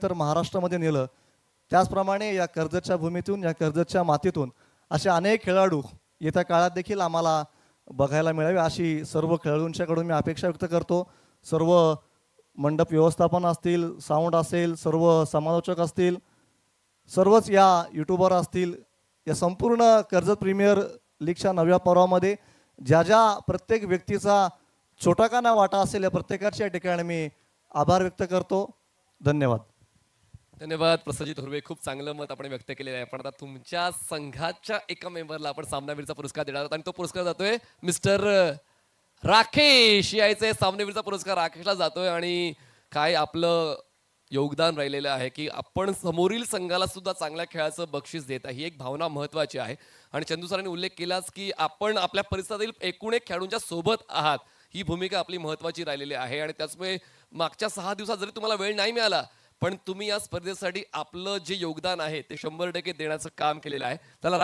तर महाराष्ट्रामध्ये नेलं. त्याचप्रमाणे या कर्जतच्या भूमीतून, या कर्जतच्या मातीतून असे अनेक खेळाडू येत्या काळात देखील आम्हाला बघायला मिळावे अशी सर्व खेळाडूंच्याकडून मी अपेक्षा व्यक्त करतो. सर्व मंडप व्यवस्थापन असतील, साऊंड असेल, सर्व समालोचक असतील, सर्वच या यूट्यूबर असतील, या संपूर्ण कर्जत प्रीमियर लीगच्या नव्या पर्वामध्ये ज्या ज्या प्रत्येक व्यक्तीचा छोटा का ना वाटा असेल या प्रत्येकाच्या ठिकाणी मी आभार व्यक्त करतो. धन्यवाद. धन्यवाद प्रसजित हुर्वे, खूप चांगलं मत आपण व्यक्त केलेलं आहे. पण आता तुमच्या संघाच्या एका मेंबरला आपण सामनावीरचा पुरस्कार देणार आहोत आणि तो पुरस्कार जातोय मिस्टर राकेश यायचे. सामनावीरचा पुरस्कार राकेशला जातोय आणि काय आपलं योगदान राहिलेलं आहे की आपण समोरील संघाला सुद्धा चांगल्या खेळाचं बक्षीस देत आहे. ही एक भावना महत्त्वाची आहे आणि चंदू सरांनी उल्लेख केलाच की आपण आपल्या परिसरातील एकूण एक खेळाडूंच्या सोबत आहात. ही भूमिका आपली महत्त्वाची राहिलेली आहे आणि त्याचमुळे मागच्या 6 दिवसात जरी तुम्हाला वेळ नाही मिळाला पण तुम्ही या स्पर्धेसाठी आपलं जे योगदान आहे ते 100% देण्याचं काम केलेलं आहे. त्याला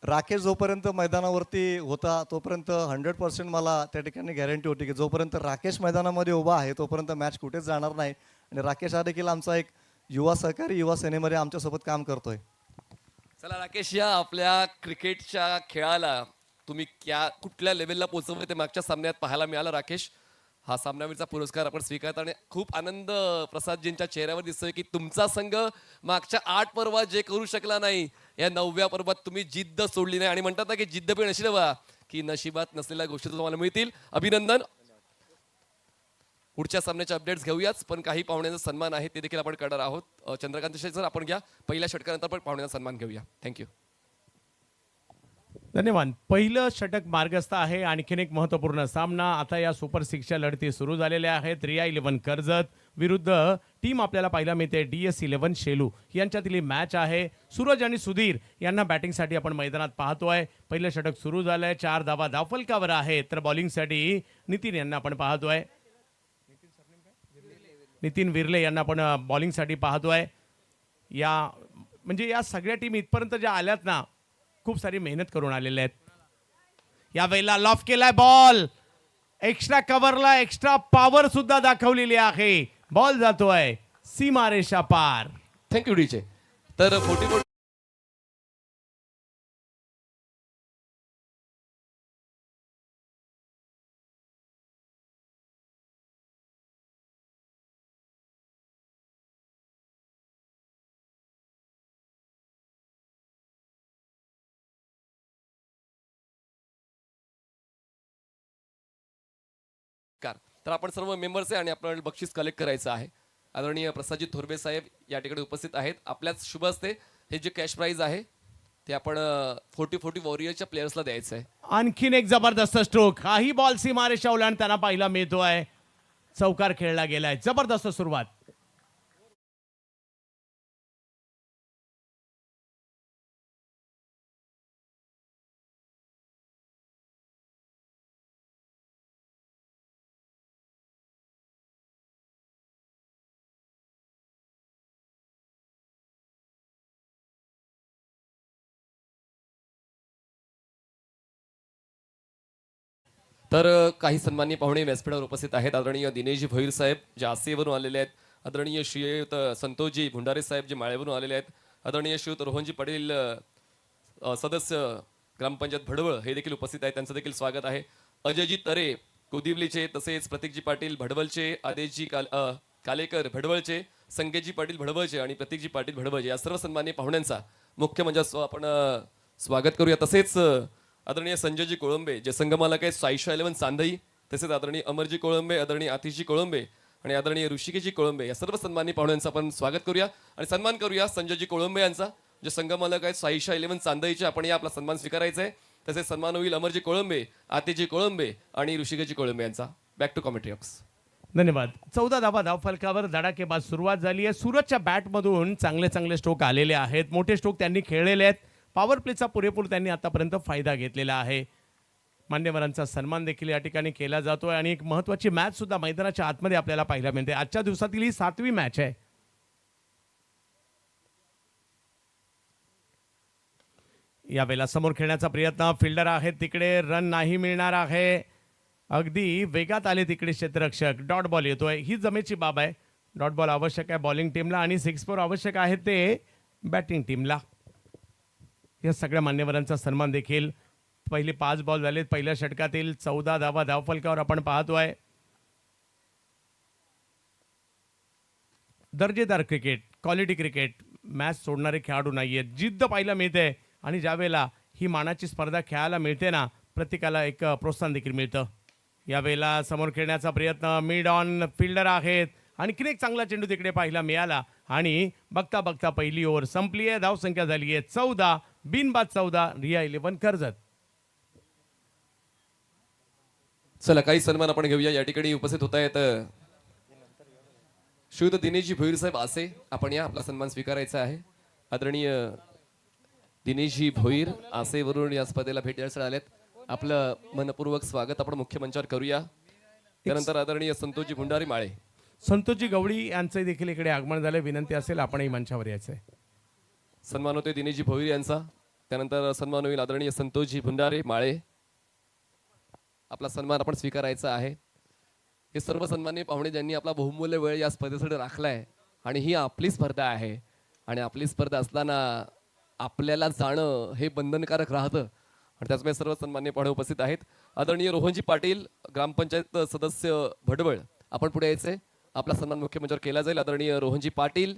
राकेश जोपर्यंत मैदानावरती होता तोपर्यंत 100% मला त्या ठिकाणी गॅरंटी होती की जोपर्यंत राकेश मैदानामध्ये उभा आहे तोपर्यंत मॅच कुठेच जाणार नाही. आणि राकेश हा देखील आमचा एक युवा सहकारी युवा सेनेमध्ये आमच्यासोबत काम करतोय. चला राकेश, या आपल्या क्रिकेटच्या खेळाला तुम्ही कुठल्या लेवलला पोहोचवलं ते मागच्या सामन्यात पाहायला मिळालं. राकेश, हा सामनावीरचा पुरस्कार आपण स्वीकारता आणि खूप आनंद प्रसादजींच्या चेहऱ्यावर दिसतोय की तुमचा संघ मागच्या 8 पर्वात जे करू शकला नाही या 9व्या पर्वात तुम्ही जिद्द सोडली नाही आणि म्हणतात ना की जिद्द पे नशीब की नशिबात नसलेल्या गोष्टी तुम्हाला मिळतील. अभिनंदन. पुढच्या सामन्याचे अपडेट्स घेऊयाच पण काही पाहुण्यांचा सन्मान आहे ते देखील आपण करणार आहोत. चंद्रकांत सर आपण घ्या. पहिल्या षटकानंतर पण पाहुण्यांचा सन्मान घेऊया. थँक्यू. धन्यवाद. पहिलं षटक मार्गस्थ आहे. आणखीन एक महत्त्वपूर्ण सामना आता या सुपर 6च्या लढती सुरू झालेल्या आहेत. रिया 11 कर्जत विरुद्ध टीम आपल्याला पाहायला मिळते DS 11 शेलू यांच्यातील मॅच आहे. सूरज आणि सुधीर यांना बॅटिंगसाठी आपण मैदानात पाहतोय. पहिलं षटक सुरू झालंय. 4 धावा धावफलकावर आहेत तर बॉलिंगसाठी नितीन यांना आपण पाहतोय. नितीन विर्ले यांना आपण बॉलिंगसाठी पाहतोय. या सगळ्या टीम इथपर्यंत ज्या आल्यात ना खूप सारी मेहनत करून आलेले आहेत. या वेळेला लॉफ केलाय बॉल. एक्स्ट्रा कव्हरला एक्स्ट्रा पॉवर सुद्धा दाखवलेली आहे. बॉल जातोय सीमारेषा पार. Thank you DJ. तर 44 तर आपण सर्व मेंबर्स आहे आणि आपण बक्षीस कलेक्ट करायचं आहे. आदरणीय प्रसादजी थोरबे साहेब या ठिकाणी उपस्थित आहेत. आपल्याच शुभ हस्ते हे जे कॅश प्राइज आहे ते आपण 40-40 वॉरियरच्या प्लेयर्सला द्यायचं आहे. आणखीन एक जबरदस्त स्ट्रोक. हाही बॉल सीमारेषा ओलांडताना पाहायला मिळतोय. चौकार खेळला गेलाय. जबरदस्त सुरुवात. तर काही सन्माननीय पाहुणे व्यासपीठावर उपस्थित आहेत. आदरणीय दिनेशजी भोईर साहेब जे आसेवरून आलेले आहेत. आदरणीय श्रीयुत संतोषजी भुंडारे साहेब जे माळेवरून आलेले आहेत. आदरणीय श्रीयुत रोहनजी पाटील सदस्य ग्रामपंचायत भडवळ हे देखील उपस्थित आहेत. त्यांचं देखील स्वागत आहे. अजयजी तरे कोदिवलीचे, तसेच प्रतीकजी पाटील भडवलचे, आदेशजी कालेकर भडवळचे, संकेतजी पाटील भडवळचे आणि प्रतीकजी पाटील भडवळचे या सर्व सन्माननीय पाहुण्यांचा मुख्य मंचावर आपण स्वागत करूया. तसेच आदरणीय संजयजी कोळंबे जे संघमालक आहेत साईशा 11 चांदई, तसेच आदरणीय अमरजी कोळंबे, आदरणीय आतिशजी कोळंबे आणि आदरणीय ऋषिकेशजी कोळंबे या सर्व सन्माननीय पाहुण्यांचा आपण स्वागत करूया आणि सन्मान करूया संजयजी कोळंबे यांचा जे संघमालक आहेत साईशा 11 चांदईचे. आपण या आपला सन्मान स्वीकारायचा आहे. तसेच सन्मान होईल अमरजी कोळंबे, आतिशजी कोळंबे आणि ऋषिकेशजी कोळंबे यांचा. Back to commentary box. धन्यवाद. 14 धावा धावफलकावर धडाकेबाज सुरुवात झाली आहे. सूरजच्या बॅटमधून चांगले स्ट्रोक आलेले आहेत. मोठे स्ट्रोक त्यांनी खेळलेले आहेत. पॉवर प्लेचा पुरेपूर त्यांनी आतापर्यंत फायदा घेतलेला आहे. मान्यवरांचा सन्मान देखील या ठिकाणी केला जातोय आणि एक महत्त्वाची मॅच सुद्धा मैदानाच्या आतमध्ये आपल्याला पाहायला मिळते. आजच्या दिवसातील ही 7वी मॅच आहे. यावेळेला समोर खेळण्याचा प्रयत्न. फिल्डर आहेत तिकडे. रन नाही मिळणार आहे. अगदी वेगात आले तिकडे क्षेत्ररक्षक. डॉट बॉल येतोय. ही जमेची बाब आहे. डॉट बॉल आवश्यक आहे बॉलिंग टीमला आणि 6-4 आवश्यक आहे ते बॅटिंग टीमला. या सगळ्या मान्यवरांचा सन्मान देखील. पहिले 5 बॉल झालेत पहिल्या षटकातील. 14 धावा धावफलकावर आपण पाहतोय. दर्जेदार क्रिकेट, क्वालिटी क्रिकेट, मॅच सोडणारे खेळाडू नाहीयेत. जिद्द पाहायला मिळते आणि ज्यावेळेला ही मानाची स्पर्धा खेळायला मिळते ना, प्रत्येकाला एक प्रोत्साहन देखील मिळतं. यावेळेला समोर खेळण्याचा प्रयत्न, मिड ऑन फिल्डर आहेत आणि एक चांगला चेंडू तिकडे पाहायला मिळाला आणि बघता बघता पहिली ओव्हर संपली आहे. धावसंख्या झाली आहे 14, बिनबाद 14, रिया 11 कर्जत. चला काही सन्मान आपण घेऊया. या ठिकाणी उपस्थित होत आहेत श्रीयुत दिनेशजी भोईर साहेब आसे. आपण या आपला सन्मान स्वीकारायचा आहे. आदरणीय दिनेशजी भोईर आसेवरून या स्पर्धेला भेट द्यायला आलेत. आपलं मनपूर्वक स्वागत आपण मुख्य मंचावर करूया. त्यानंतर आदरणीय संतोषजी भुंडारी माळे. संतोषजी गवळी यांचं देखील इकडे आगमन झालं. विनंती असेल आपणही मंचावर यायचं आहे. सन्मान होते दिनेशजी भोईर यांचा. त्यानंतर सन्मान होईल आदरणीय संतोषजी भुंडारे माळे. आपला सन्मान आपण स्वीकारायचा आहे. हे सर्व सन्माननीय पाहुणे ज्यांनी आपला बहुमूल्य वेळ या स्पर्धेसाठी राखलाय आणि ही आपली स्पर्धा आहे आणि आपली स्पर्धा असताना आपल्याला जाणं हे बंधनकारक राहतं आणि त्याचमुळे सर्व सन्माननीय पाहुणे उपस्थित आहेत. आदरणीय रोहनजी पाटील ग्रामपंचायत सदस्य भडवळ, आपण पुढे यायचंय. आपला सन्मान मुख्य मंचावर केला जाईल. आदरणीय रोहनजी पाटील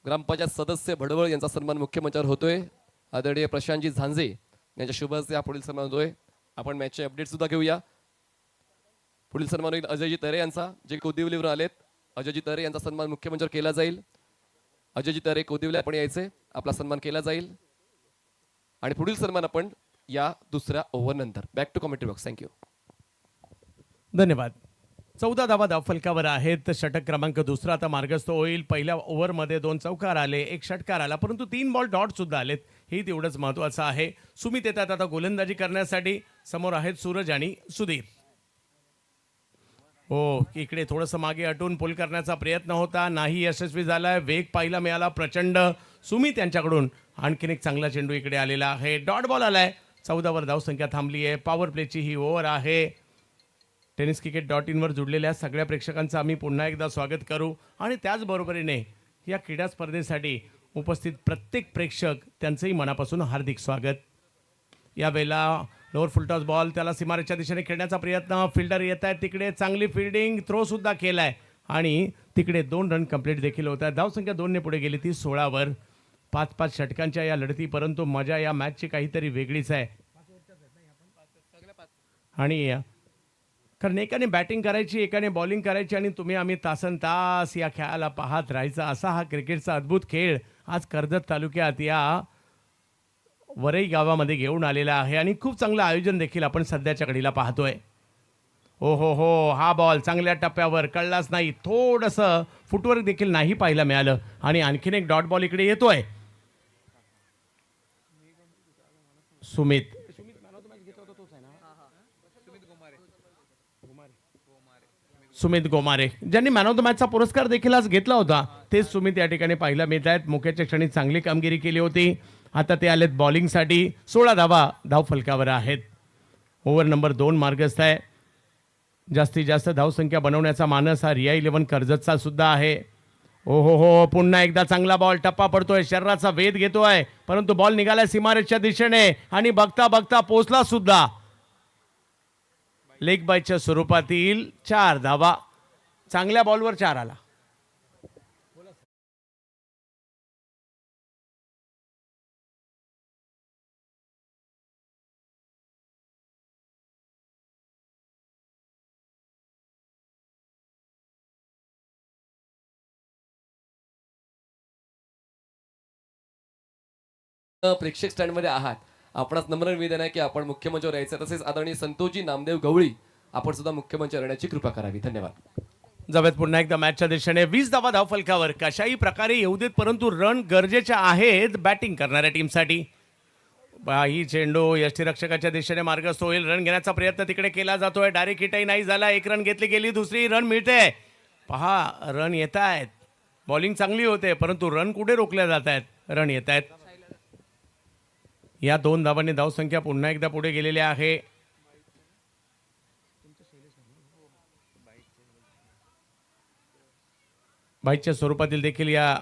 ग्रामपंचायत सदस्य भडवळ यांचा सन्मान मुख्य मंचावर होतोय. आदरणीय प्रशांतजी झांजे यांच्या शुभ हस्ते हा पुढील सन्मान होतोय. आपण मॅचचे अपडेट सुद्धा घेऊया. पुढील सन्मान होईल अजयजी तरे यांचा, जे कोदिवलीवरून आलेत. अजयजी तरे यांचा सन्मान मुख्य मंचावर केला जाईल. अजयजी तरे कोदिवली आपण यायचे. आपला सन्मान केला जाईल आणि पुढील सन्मान आपण या दुसऱ्या ओव्हर नंतर. Back to commentary box. Thank you. धन्यवाद. 14 धावा धावफलकावर आहेत. षटक क्रमांक दुसरा आता मार्गस्थ होईल. पहिल्या ओव्हरमध्ये 2 चौकार आले, 1 षटकार आला, परंतु 3 बॉल डॉट सुद्धा आलेत. हे तेवढंच महत्वाचं आहे. सुमित येतात आता गोलंदाजी करण्यासाठी. समोर आहेत सूरज आणि सुधीर. हो, इकडे थोडंसं मागे हटून पुल करण्याचा प्रयत्न होता, नाही यशस्वी झालाय. वेग पाहायला मिळाला प्रचंड सुमित यांच्याकडून. आणखीन एक चांगला चेंडू इकडे आलेला आहे. डॉट बॉल आलाय. 14 वर धावसंख्या थांबली आहे. पॉवर प्लेची ही ओव्हर आहे. टेनिस क्रिकेट .inवर जुडलेल्या सगळ्या प्रेक्षकांचं आम्ही पुन्हा एकदा स्वागत करू आणि त्याचबरोबरीने या क्रीडा स्पर्धेसाठी उपस्थित प्रत्येक प्रेक्षक त्यांचंही मनापासून हार्दिक स्वागत. यावेळेला लोअर फुलटॉस बॉल, त्याला सीमारेच्या दिशेने खेळण्याचा प्रयत्न. फिल्डर येत आहेत तिकडे, चांगली फिल्डिंग, थ्रो सुद्धा केलाय आणि तिकडे 2 रन कंप्लीट देखील होत आहेत. धावसंख्या 2 ने पुढे गेली ती 16 वर. 5-5 षटकांच्या या लढती, परंतु मजा या मॅचची काहीतरी वेगळीच आहे. आणि कारण एकाने बॅटिंग करायची, एकाने बॉलिंग करायची आणि तुम्ही आम्ही तासन तास या खेळाला पाहत राहायचा. असा हा क्रिकेटचा अद्भुत खेळ आज कर्जत तालुक्यात या वरई गावामध्ये घेऊन आलेला आहे आणि खूप चांगलं आयोजन देखील आपण सध्याच्या घडीला पाहतोय. हो हो हो, हा बॉल चांगल्या टप्प्यावर कळलाच नाही. थोडंसं फुटवर्क देखील नाही पाहायला मिळालं आणि आणखीन एक डॉट बॉल इकडे येतोय. सुमित गोमारे ज्यांनी मॅन ऑफ द मॅचचा पुरस्कार देखील आज घेतला होता, तेच सुमित या ठिकाणी पाहायला मिळत आहेत. मुख्याच्या क्षणी चांगली कामगिरी केली होती. आता ते आलेत बॉलिंगसाठी. 16 धावा धावफलकावर आहेत. ओव्हर नंबर 2 मार्गस्थ आहे. जास्तीत जास्त धावसंख्या बनवण्याचा मानस हा रिया 11 कर्जतचा सुद्धा आहे. ओ हो हो, पुन्हा एकदा चांगला बॉल, टप्पा पडतोय, शरीराचा वेध घेतोय, परंतु बॉल निघालाय सीमारेषच्या दिशेने आणि बघता बघता पोचला सुद्धा. लेग बायच्या स्वरूपातील 4 धावा. चांगल्या बॉलवर 4 आला. प्रेक्षक स्टँड मध्ये आहात, आपणास नम्र निवेदन आहे की आपण मुख्य मंचावर यायचं. तसेच आदरणीय संतोषजी नामदेव गवळी आपण सुद्धा मुख्य मंचावर येण्याची कृपा करावी. धन्यवाद. जावेत पुन्हा एकदा मॅचच्या दिशेने. 20 धावा धावफलकावर. कशाही प्रकारे येऊ देत, परंतु रन गरजेचे आहेत बॅटिंग करणाऱ्या टीमसाठी. ही चेंडू यष्टीरक्षकाच्या दिशेने मार्गस्थ होईल. रन घेण्याचा प्रयत्न तिकडे केला जातोय. डायरेक्ट हिटही नाही झाला. 1 रन घेतली गेली, दुसरी रन मिळते. पहा, रन येत आहेत. बॉलिंग चांगली होते, परंतु रन कुठे रोखल्या जात आहेत, रन येत आहेत. या 2 धावांनी धावसंख्या पुन्हा एकदा पुढे गेलेली आहे. बाईच्या स्वरूपातील देखील या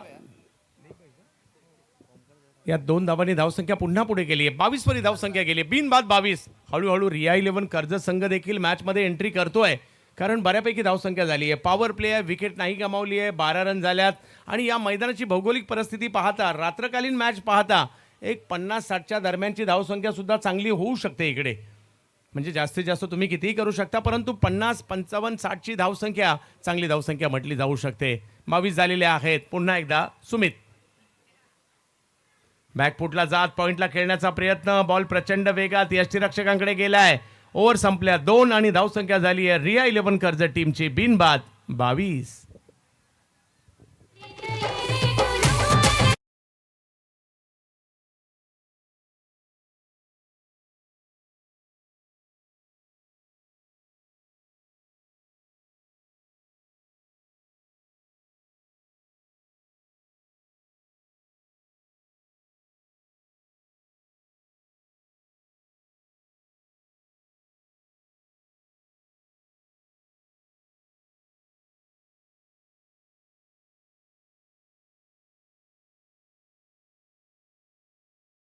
2 धावांनी धावसंख्या पुन्हा पुढे गेली आहे. 22 वरी धावसंख्या गेली, बिनबाद 22. हळूहळू रिया 11 कर्जत संघ देखील मॅचमध्ये एंट्री करतोय, कारण बऱ्यापैकी धावसंख्या झाली आहे. पॉवर प्ले आहे, विकेट नाही गमावली आहे, 12 रन झाल्यात. आणि या मैदानाची भौगोलिक परिस्थिती पाहता, रात्रकालीन मॅच पाहता, एक 50-60च्या दरम्यानची धावसंख्या सुद्धा चांगली होऊ शकते इकडे. म्हणजे जास्तीत जास्त तुम्ही कितीही करू शकता, परंतु 50, 55, 60ची धावसंख्या चांगली धावसंख्या म्हटली जाऊ शकते. 22 झालेले आहेत. पुन्हा एकदा सुमित बॅकफुटला जात पॉइंटला खेळण्याचा प्रयत्न, बॉल प्रचंड वेगात यष्टीरक्षकांकडे गेलाय. ओव्हर संपल्या 2 आणि धावसंख्या झाली आहे रिया 11 कर्जत टीमची बिनबाद 22.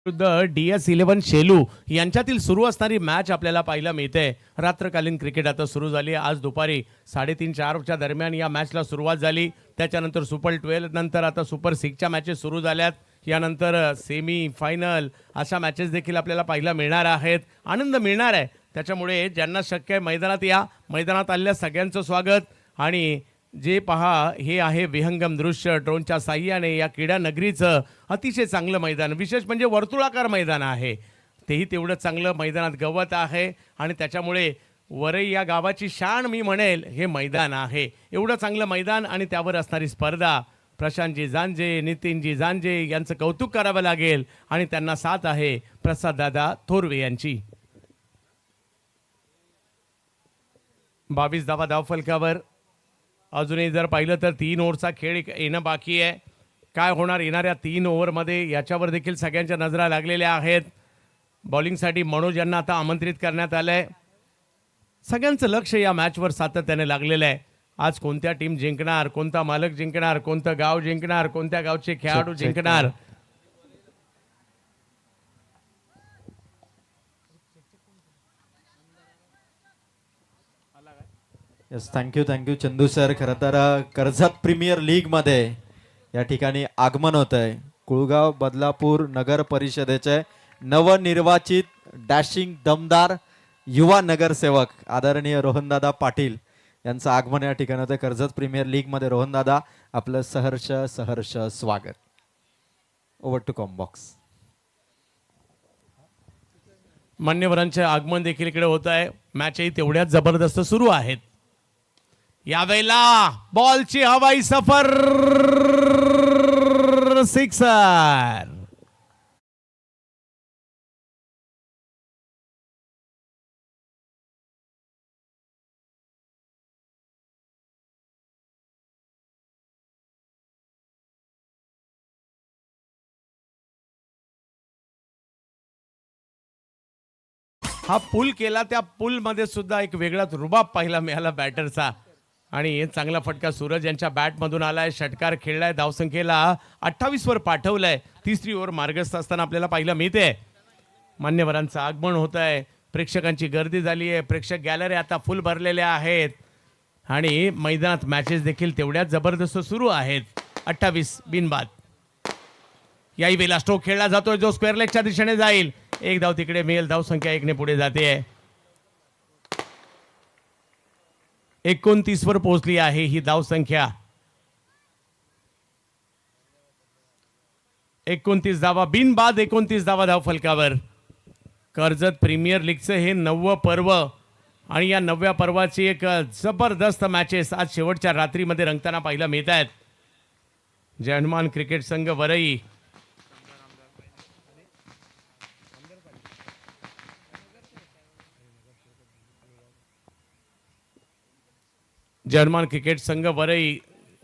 विरुद्ध DS11 शेलू यांच्यातील सुरू असणारी मॅच आपल्याला पाहायला मिळते. रात्रकालीन क्रिकेट आता सुरू झाली. आज दुपारी 3:30-4च्या दरम्यान या मॅचला सुरुवात झाली. त्याच्यानंतर सुपर 12 नंतर आता सुपर 6च्या मॅचेस सुरू झाल्यात. यानंतर सेमी फायनल अशा मॅचेस देखील आपल्याला पाहायला मिळणार आहेत. आनंद मिळणार आहे. त्याच्यामुळे ज्यांना शक्य आहे मैदानात या. मैदानात आलेल्या सगळ्यांचं स्वागत. आणि जे पहा हे आहे विहंगम दृश्य ड्रोनच्या साह्याने या क्रीडा नगरीचं अतिशय चांगलं मैदान. विशेष म्हणजे वर्तुळाकार मैदान आहे, तेही तेवढं चांगलं मैदानात गवत आहे. आणि त्याच्यामुळे वरई या गावाची शान मी म्हणेल हे मैदान आहे. एवढं चांगलं मैदान आणि त्यावर असणारी स्पर्धा. प्रशांतजी जांजे, नितीनजी जांजे यांचं कौतुक करावं लागेल. आणि त्यांना साथ आहे प्रसाददादा थोरवे यांची. 22 धावा धावफलकावर. अजूनही जर पाहिलं तर 3 ओव्हरचा खेळ येणं बाकी आहे. काय होणार येणाऱ्या 3 ओव्हरमध्ये याच्यावर देखील सगळ्यांच्या नजरा लागलेल्या आहेत. बॉलिंगसाठी मनोज यांना आता आमंत्रित करण्यात आलं आहे. सगळ्यांचं लक्ष या मॅचवर सातत्याने लागलेलं आहे. आज कोणत्या टीम जिंकणार, कोणता मालक जिंकणार, कोणतं गाव जिंकणार, कोणत्या गावचे खेळाडू जिंकणार. Yes, thank you Chandu sir. खरं तर कर्जत प्रीमियर लीगमध्ये या ठिकाणी आगमन होत आहे. कुळगाव बदलापूर नगर परिषदेचे नवनिर्वाचित डॅशिंग दमदार युवा नगरसेवक आदरणीय रोहनदादा पाटील यांचं आगमन या ठिकाणी होतं कर्जत प्रीमियर लीगमध्ये. रोहनदादा, आपलं सहर्ष स्वागत. Over to combox. मान्यवरांचे आगमन देखील इकडे होत आहे. मॅचही तेवढ्याच जबरदस्त सुरू आहेत. यावेळेला बॉलची हवाई सफर, सिक्सर. हा पूल केला, त्या पूल मध्ये सुद्धा एक वेगळाच रुबाब पाहायला मिळाला बॅटरचा. आणि चांगला फटका सूरज यांच्या बॅटमधून आलाय. षटकार खेळलाय, धावसंख्येला 28 वर पाठवलाय. 3री ओव्हर मार्गस्थ असताना आपल्याला पाहायला मिळते. मान्यवरांचं आगमन होत आहे. प्रेक्षकांची गर्दी झाली आहे. प्रेक्षक गॅलरी आता फुल भरलेल्या आहेत. आणि मैदानात मॅचेस देखील तेवढ्याच जबरदस्त सुरू आहेत. 28 बिनबाद. याही वेळेला स्ट्रोक खेळला जातोय जो स्क्वेअर लेगच्या दिशेने जाईल. एक धाव तिकडे मिळेल. धावसंख्या 1 ने पुढे जाते. 29 वर पोहोचली आहे ही धावसंख्या. 29 धावा बिनबाद. 29 धावा धावफलकावर. कर्जत प्रीमियर लीगचं हे 9वं पर्व आणि या 9व्या पर्वाची एक जबरदस्त मॅचेस आज शेवटच्या रात्रीमध्ये रंगताना पाहायला मिळत आहेत. जय हनुमान क्रिकेट संघ वरई जर्मन क्रिकेट संघ वरई,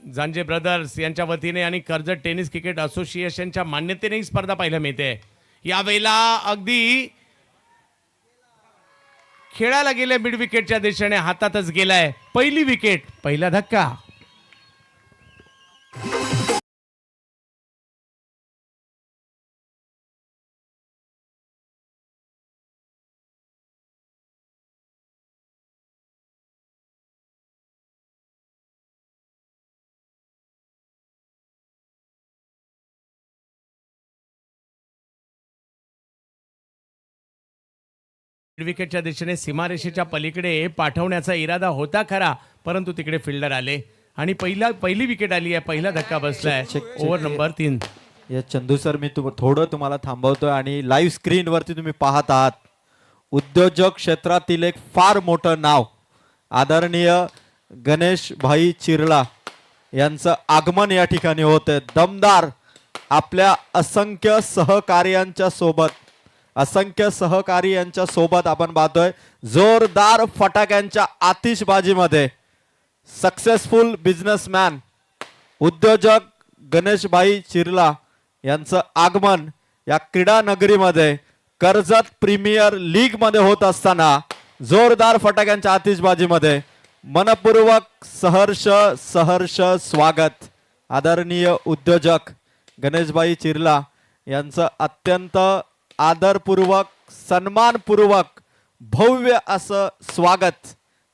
जांजे ब्रदर्स यांच्या वतीने आणि कर्जत टेनिस क्रिकेट असोसिएशनच्या मान्यतेने ही स्पर्धा पाहायला मिळते. यावेळेला अगदी खेळायला गेले मिड विकेटच्या दिशेने, हातातच गेलाय. पहिली विकेट, पहिला धक्का. विकेटच्या दिशेने सीमारेषेच्या पलीकडे पाठवण्याचा इरादा होता खरा, परंतु तिकडे फिल्डर आले आणि पहिली विकेट आली आहे. पहिला धक्का बसलाय ओव्हर नंबर 3. या चंदू सर मी थोडं तुम्हाला थांबवतोय आणि लाईव्ह स्क्रीन वरती तुम्ही पाहत आहात उद्योजक क्षेत्रातील एक फार मोठं नाव आदरणीय गणेश भाई चिरला यांचं आगमन या ठिकाणी होते. दमदार आपल्या असंख्य सहकारी यांच्या सोबत आपण पाहतोय जोरदार फटाक्यांच्या आतिषबाजीमध्ये सक्सेसफुल बिझनेसमॅन उद्योजक गणेशभाई चिरला यांचं आगमन या क्रीडा नगरीमध्ये कर्जत प्रीमियर लीग मध्ये होत असताना जोरदार फटाक्यांच्या आतिषबाजीमध्ये मनपूर्वक सहर्ष स्वागत. आदरणीय उद्योजक गणेशभाई चिरला यांचं अत्यंत आदरपूर्वक सन्मानपूर्वक भव्य असं स्वागत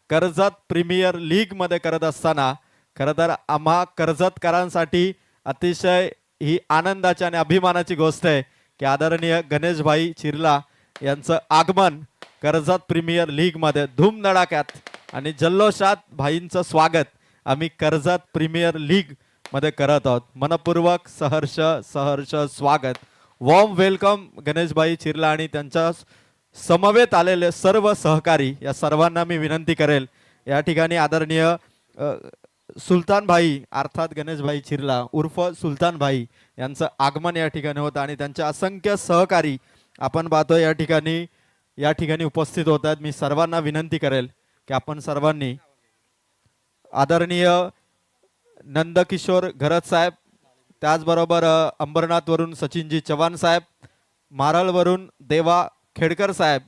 कर्जत प्रीमियर लीग मध्ये करत असताना खरं तर आम्हा कर्जतकरांसाठी अतिशय ही आनंदाची आणि अभिमानाची गोष्ट आहे की आदरणीय गणेशभाई चिरला यांचं आगमन कर्जत प्रीमियर लीग मध्ये धूमधडाक्यात आणि जल्लोषात भाईंचं स्वागत आम्ही कर्जत प्रीमियर लीग मध्ये करत आहोत. मनपूर्वक सहर्ष स्वागत. वॉर्म वेलकम गणेशभाई चिरला आणि त्यांच्या समवेत आलेले सर्व सहकारी या सर्वांना मी विनंती करेल या ठिकाणी आदरणीय सुलतान भाई अर्थात गणेशभाई चिरला उर्फ सुलतान भाई यांचं आगमन या ठिकाणी होतं आणि त्यांचे असंख्य सहकारी आपण पाहतो या ठिकाणी उपस्थित होत आहेत. मी सर्वांना विनंती करेल की आपण सर्वांनी आदरणीय नंदकिशोर घरत साहेब, त्याचबरोबर अंबरनाथ वरून सचिनजी चव्हाण साहेब, मारळ वरून देवा खेडकर साहेब,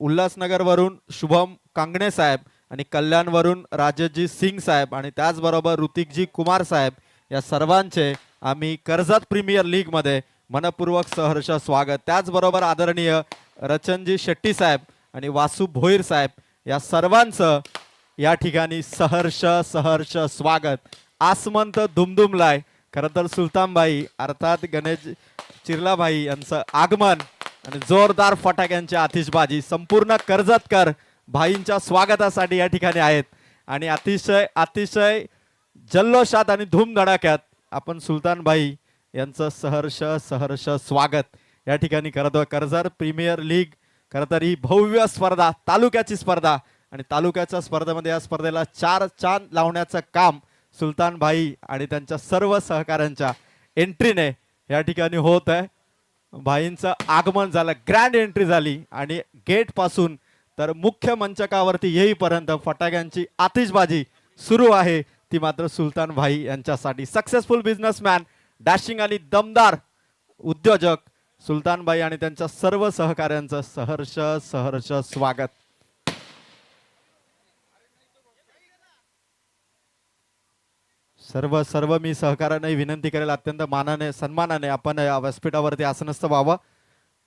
उल्हासनगर वरून शुभम कांगणे साहेब आणि कल्याण वरून राजेशजी सिंग साहेब आणि त्याचबरोबर ऋतिकजी कुमार साहेब या सर्वांचे आम्ही कर्जत प्रीमियर लीग मध्ये मनपूर्वक सहर्ष स्वागत. त्याचबरोबर आदरणीय रचनजी शेट्टी साहेब आणि वासू भोईर साहेब या सर्वांचं या ठिकाणी सहर्ष स्वागत. आसमंत दुमदुमलाय. खरं तर सुलतानबाई अर्थात गणेश चिरलाबाई यांचं आगमन आणि जोरदार फटाक्यांची आतिषबाजी संपूर्ण कर्जतकर भाईंच्या स्वागतासाठी या ठिकाणी आहेत आणि अतिशय जल्लोषात आणि धूमधडाक्यात आपण सुलतानबाई यांचं सहर्ष स्वागत या ठिकाणी करतो. कर्जत प्रीमियर लीग खरं तर ही भव्य स्पर्धा, तालुक्याची स्पर्धा आणि तालुक्याच्या स्पर्धेमध्ये या स्पर्धेला 4 चांद लावण्याचं काम सुलतानबाई आणि त्यांच्या सर्व सहकाऱ्यांच्या एंट्रीने या ठिकाणी होत आहे. भाईंचं आगमन झालं, ग्रँड एंट्री झाली आणि गेट पासून तर मुख्य मंचकावरती येईपर्यंत फटाक्यांची आतिषबाजी सुरू आहे ती मात्र सुलतान भाई यांच्यासाठी. सक्सेसफुल बिझनेसमॅन, डॅशिंग आणि दमदार उद्योजक सुलतानबाई आणि त्यांच्या सर्व सहकाऱ्यांचं सहर्ष स्वागत. सर्व मी सहकार्यांना विनंती करेल अत्यंत मानाने सन्मानाने आपण या व्यासपीठावरती आसनस्थ व्हावं,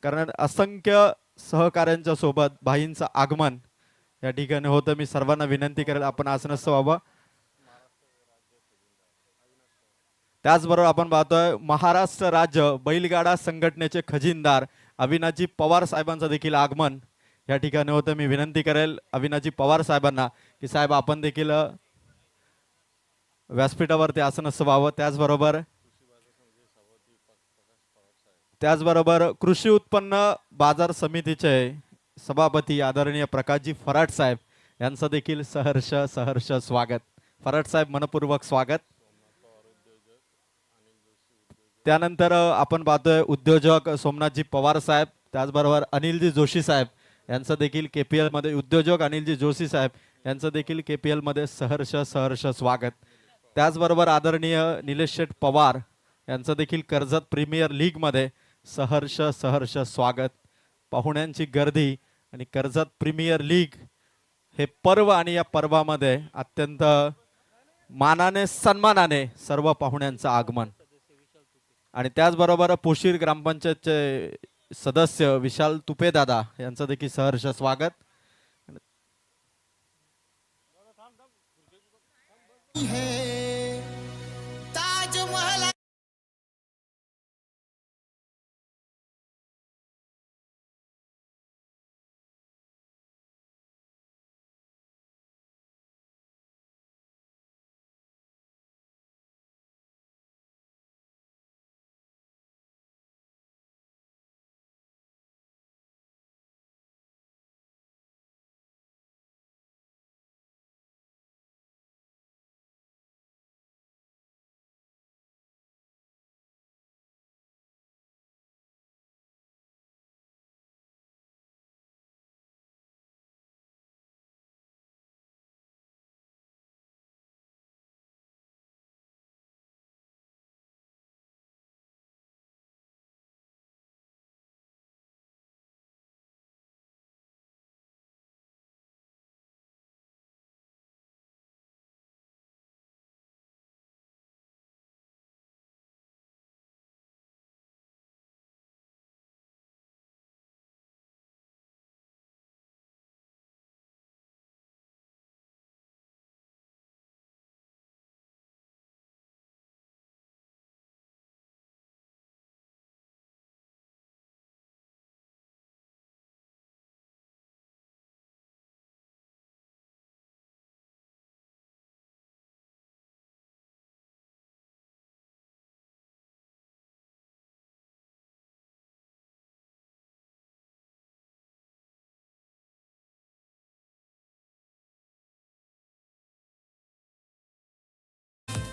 कारण असंख्य सहकाऱ्यांच्या सोबत भाईंचं आगमन या ठिकाणी होतं. मी सर्वांना विनंती करेल आपण आसनस्थ व्हावं. त्याचबरोबर आपण पाहतोय महाराष्ट्र राज्य बैलगाडा संघटनेचे खजिनदार अविनाशजी पवार साहेबांचं देखील आगमन या ठिकाणी होतं. मी विनंती करेल अविनाशजी पवार साहेबांना की साहेब आपण देखील व्यासपीठावरती आसनस्थ व्हावं. त्याचबरोबर कृषी उत्पन्न बाजार समितीचे सभापती आदरणीय प्रकाशजी फराट साहेब यांचं देखील सहर्ष स्वागत. फराट साहेब मनपूर्वक स्वागत. त्यानंतर आपण पाहतोय उद्योजक सोमनाथजी पवार साहेब, त्याचबरोबर अनिलजी जोशी साहेब यांचं देखील KPL मध्ये उद्योजक अनिलजी जोशी साहेब यांचं देखील KPL मध्ये सहर्ष स्वागत. त्याचबरोबर आदरणीय निलेश शेठ पवार यांचं देखील कर्जत प्रीमियर लीग मध्ये सहर्ष स्वागत. पाहुण्यांची गर्दी आणि कर्जत प्रीमियर लीग हे पर्व आणि या पर्वामध्ये अत्यंत मानाने सन्मानाने सर्व पाहुण्यांचं आगमन आणि त्याचबरोबर पोशीर ग्रामपंचायतचे सदस्य विशाल तुपेदादा यांचं देखील सहर्ष स्वागत.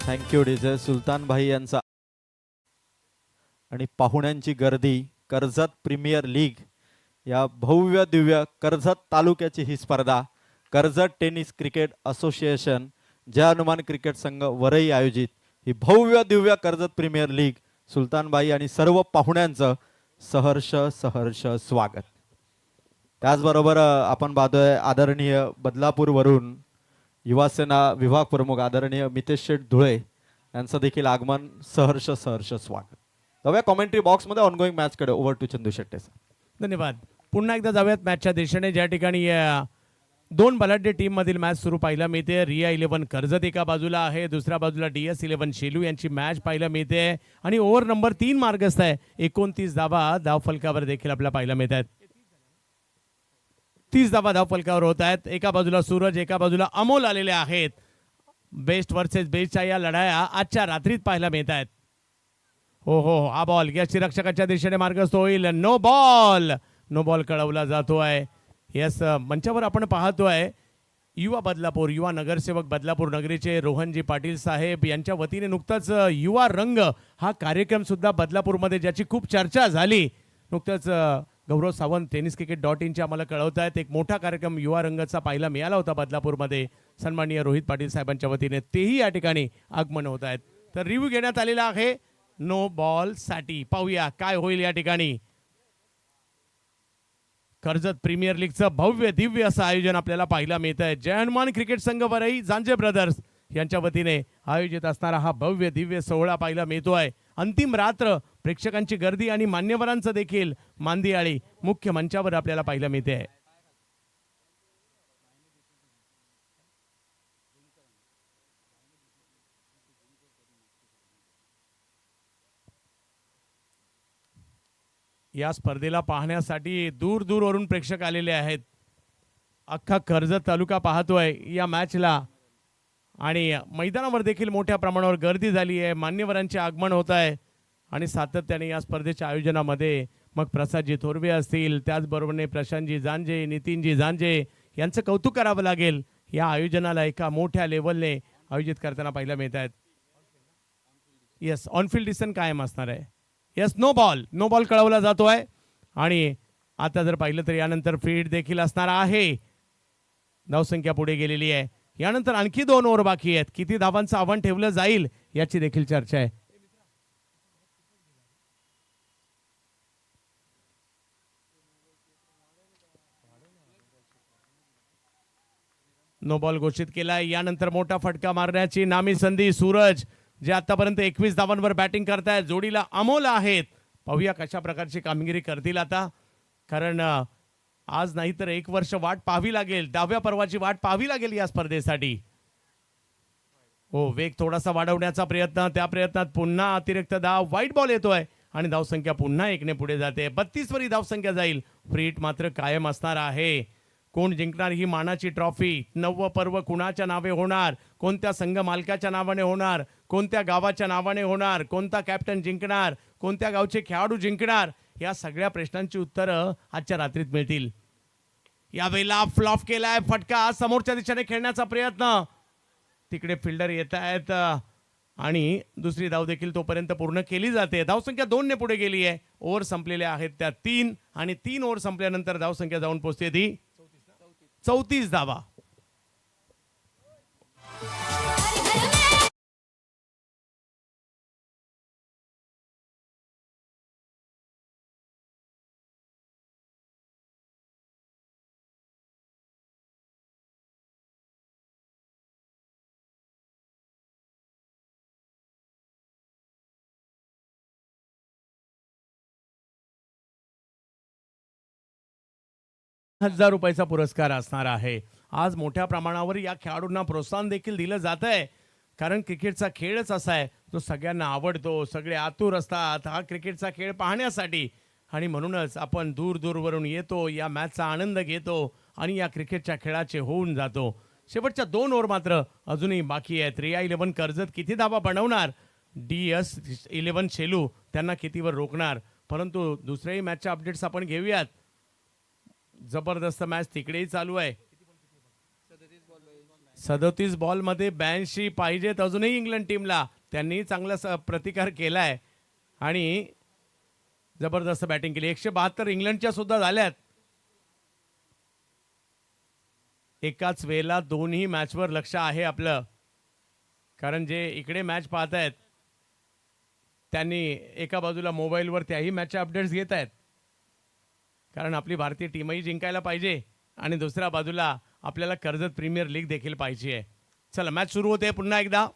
थँक्यू डीजे सुलतान भाई यांचा. आणि पाहुण्यांची गर्दी. कर्जत प्रीमियर लीग या भव्य दिव्य कर्जत तालुक्याची ही स्पर्धा कर्जत टेनिस क्रिकेट असोसिएशन जय हनुमान क्रिकेट संघ वरई आयोजित ही भव्य दिव्य कर्जत प्रीमियर लीग सुलतानबाई आणि सर्व पाहुण्यांचं सहर्ष सहर्ष स्वागत. त्याचबरोबर आपण पाहतोय आदरणीय बदलापूरवरून युवासेना विभाग प्रमुख आदरणीय मितेश शेठ धुळे यांचं देखील आगमन. सहर्ष सहर्ष स्वागत. जाऊया कॉमेंट्री बॉक्समध्ये ऑनगोईंग मॅचकडे. Over to Chandu Shette sir. धन्यवाद. पुन्हा एकदा जाऊयात मॅचच्या दिशेने. ज्या ठिकाणी दोन बलाढ्य टीम मधील मॅच सुरू पाहायला मिळते. रिया 11 कर्जत एका बाजूला आहे, दुसऱ्या बाजूला DS 11 शेलू यांची मॅच पाहायला मिळते आणि ओव्हर नंबर 3 मार्गस्थ आहे. 29 धावा धावफलकावर देखील आपल्याला पाहायला मिळत आहेत. 30 धावा धावफलकावर होत आहेत. एका बाजूला सूरज, एका बाजूला अमोल आलेले आहेत. बेस्ट वर्सेस बेस्टच्या या लढाया आजच्या रात्रीत पाहायला मिळत आहेत. हो हो, हा बॉल यष्टीरक्षकाच्या दिशेने मार्गस्थ होईल. नो बॉल, नो बॉल कळवला जातोय. यस, मंचावर आपण पाहतोय युवा बदलापूर, युवा नगरसेवक बदलापूर नगरीचे रोहनजी पाटील साहेब यांच्या वतीने नुकताच युवा रंग हा कार्यक्रम सुद्धा बदलापूरमध्ये ज्याची खूप चर्चा झाली. नुकतंच गौरव सावंत tenniscricket.in आम्हाला कळवत आहेत एक मोठा कार्यक्रम युवा रंगाचा पाहायला मिळाला होता बदलापूरमध्ये सन्माननीय रोहित पाटील साहेबांच्या वतीने. तेही या ठिकाणी आगमन होत आहेत. तर रिव्ह्यू घेण्यात आलेला आहे नो बॉल साठी. पाहूया काय होईल या ठिकाणी. कर्जत प्रीमियर लीगचं भव्य दिव्य असं आयोजन आपल्याला पाहायला मिळत आहे. जय हनुमान क्रिकेट संघ वरई जांजे ब्रदर्स यांच्या वतीने आयोजित असणारा हा भव्य दिव्य सोहळा पाहायला मिळतोय. अंतिम रात्र, प्रेक्षकांची गर्दी आणि मान्यवरांचं देखील मांदियाळी मुख्य मंचावर आपल्याला पाहायला मिळते. या स्पर्धेला पाहण्यासाठी दूर दूरवरून प्रेक्षक आलेले आहेत. अख्खा कर्जत तालुका पाहतोय या मॅचला आणि मैदानावर देखील मोठ्या प्रमाणावर गर्दी झाली आहे. मान्यवरांचे आगमन होत आहे आणि सातत्याने या स्पर्धेच्या आयोजनामध्ये मग प्रसादजी थोरवे असतील, त्याचबरोबरने प्रशांतजी जांजे, नितीनजी जांजे यांचं कौतुक करावं लागेल. या आयोजनाला एका मोठ्या लेवलने आयोजित करताना पाहायला मिळत आहेत. येस, ऑनफिल्ड डिसिजन कायम असणार आहे. Yes, no ball, no ball कळवला जातोय आणि आता जर पाहिलं तर यानंतर फील्ड देखील असणार आहे. धावसंख्या पुढे गेलेली आहे. यानंतर आणखी 2 ओव्हर बाकी आहेत. किती धावांचं आव्हान ठेवलं जाईल याची देखील चर्चा आहे. नो बॉल घोषित केलाय. यानंतर मोठा फटका मारण्याची नामी संधी सूरज जे आतापर्यंत 21 धावांवर बॅटिंग करतायत. जोडीला अमोल आहेत. पाहूया कशा प्रकारची कामगिरी करतील आता, कारण आज नाही तर 1 वर्ष वाट पाहावी लागेल. 10व्या पर्वाची वाट पाहावी लागेल या स्पर्धेसाठी. हो, वेग थोडासा वाढवण्याचा प्रयत्न, त्या प्रयत्नात पुन्हा अतिरिक्त धाव. व्हाईट बॉल येतोय आणि धावसंख्या पुन्हा 1ने पुढे जाते. 32 वरी धावसंख्या जाईल. फ्री हिट मात्र कायम असणार आहे. कोण जिंकणार ही मानाची ट्रॉफी? 9वं पर्व कुणाच्या नावे होणार? कोणत्या संघ मालकाच्या नावाने होणार? कोणत्या गावाच्या नावाने होणार? कोणता कॅप्टन जिंकणार? कोणत्या गावचे खेळाडू जिंकणार? या सगळ्या प्रश्नांची उत्तरं आजच्या रात्रीत मिळतील. यावेळेला फ्लॉप केलाय फटका. समोरच्या दिशेने खेळण्याचा प्रयत्न. तिकडे फिल्डर येत आहेत आणि दुसरी धाव देखील तोपर्यंत पूर्ण केली जाते. धावसंख्या 2ने पुढे गेली आहे. ओव्हर संपलेल्या आहेत त्या 3 आणि 3 ओव्हर संपल्यानंतर धावसंख्या जाऊन पोहोचते ती 34 धावा. ₹1,000 पुरस्कार असणार आहे. आज मोठ्या प्रमाणावर या खेळाडूंना प्रोत्साहन देखील दिलं जात आहे, कारण क्रिकेटचा खेळच असा आहे जो सगळ्यांना आवडतो. सगळे आतुर असतात हा क्रिकेटचा खेळ पाहण्यासाठी आणि म्हणूनच आपण दूर दूरवरून येतो, या मॅचचा आनंद घेतो आणि या क्रिकेटच्या खेळाचे होऊन जातो. शेवटच्या 2 ओव्हर मात्र अजूनही बाकी आहेत. रिया 11 कर्जत किती धावा बनवणार? DS 11 शेलू त्यांना कितीवर रोखणार? परंतु दुसऱ्याही मॅचच्या अपडेट्स आपण घेऊयात. जबरदस्त मॅच तिकडेही चालू आहे. 37 बॉलमध्ये 82 पाहिजेत अजूनही इंग्लंड टीमला. त्यांनी चांगला प्रतिकार केलाय आणि जबरदस्त बॅटिंग केली. 172 इंग्लंडच्या सुद्धा झाल्यात. एकाच वेळेला दोन्ही मॅचवर लक्ष आहे आपलं, कारण जे इकडे मॅच पाहत आहेत त्यांनी एका बाजूला मोबाईलवर त्याही मॅचचे अपडेट्स घेत आहेत, कारण आपली भारतीय टीमही जिंकायला पाहिजे आणि दुसऱ्या बाजूला आपल्याला कर्जत प्रीमियर लीग देखील पाहिजे आहे. चला मॅच सुरू होते पुन्हा एकदा.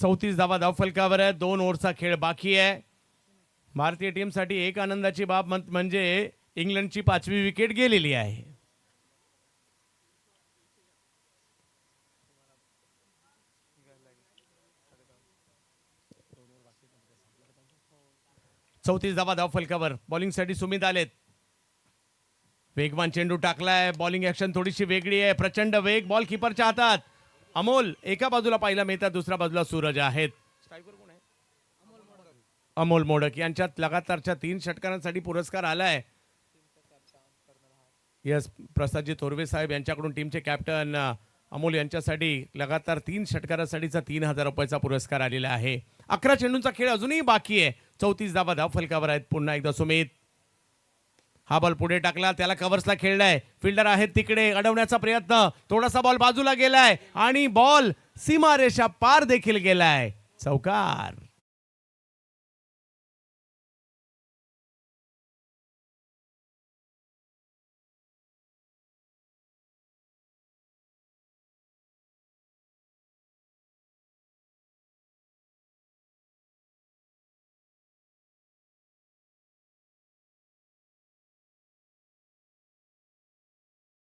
चौतीस धावा धावफलकावर आहे. 2 ओव्हरचा खेळ बाकी आहे. भारतीय टीमसाठी एक आनंदाची बाब म्हणजे इंग्लंडची 5वी विकेट गेलेली आहे. चौतीस धावा धावफलकावर. बॉलिंगसाठी सुमित आलेत. वेगवान चेंडू टाकलाय. बॉलिंग ऍक्शन थोडीशी वेगळी आहे. प्रचंड वेग बॉल कीपरच्या हातात. अमोल एका बाजूला पाहायला मिळतात, दुसऱ्या बाजूला सूरज आहेत. अमोल मोडक यांच्यात लगातारच्या 3 षटकारांसाठी पुरस्कार आलाय. यस, प्रसादजी थोरवे साहेब यांच्याकडून टीमचे कॅप्टन अमोल यांच्यासाठी लगातार 3 षटकारासाठीचा 3000 रुपयाचा पुरस्कार आलेला आहे. 11 चेंडूंचा खेळ अजूनही बाकी आहे. 34 धावा धावफलकावर आहेत. पुन्हा एकदा सुमित. हा बॉल पुढे टाकला, त्याला कव्हर्सला खेळलाय. फिल्डर आहेत तिकडे, अडवण्याचा प्रयत्न. थोडासा बॉल बाजूला गेलाय आणि बॉल सीमारेषा पार देखील गेलाय. चौकार.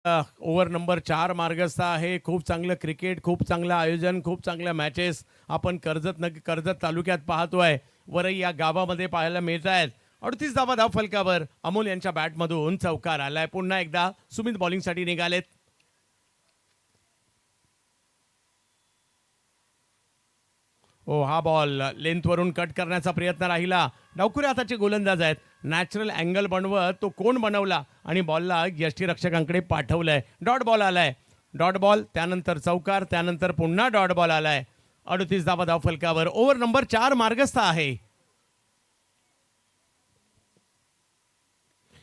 ओव्हर नंबर 4 मार्गस्थ आहे. खूप चांगलं क्रिकेट, खूप चांगलं आयोजन, खूप चांगल्या मॅचेस आपण कर्जत तालुक्यात पाहतोय. वरई या गावामध्ये पाहायला मिळत आहेत. 38 धावा धावफलकावर. अमोल यांच्या बॅटमधून चौकार आलाय. पुन्हा एकदा सुमित बॉलिंगसाठी निघालेत. हा बॉल लेंथवरून कट करण्याचा प्रयत्न राहिला. डावखुऱ्या हाताचे गोलंदाज आहेत. नॅचरल अँगल बनवत तो कोण बनवला आणि बॉलला यष्टीरक्षकांकडे पाठवलंय. डॉट बॉल आलाय. डॉट बॉल, त्यानंतर चौकार, त्यानंतर पुन्हा डॉट बॉल आलाय. 38 धावा धावफलकावर. ओव्हर नंबर 4 मार्गस्थ आहे.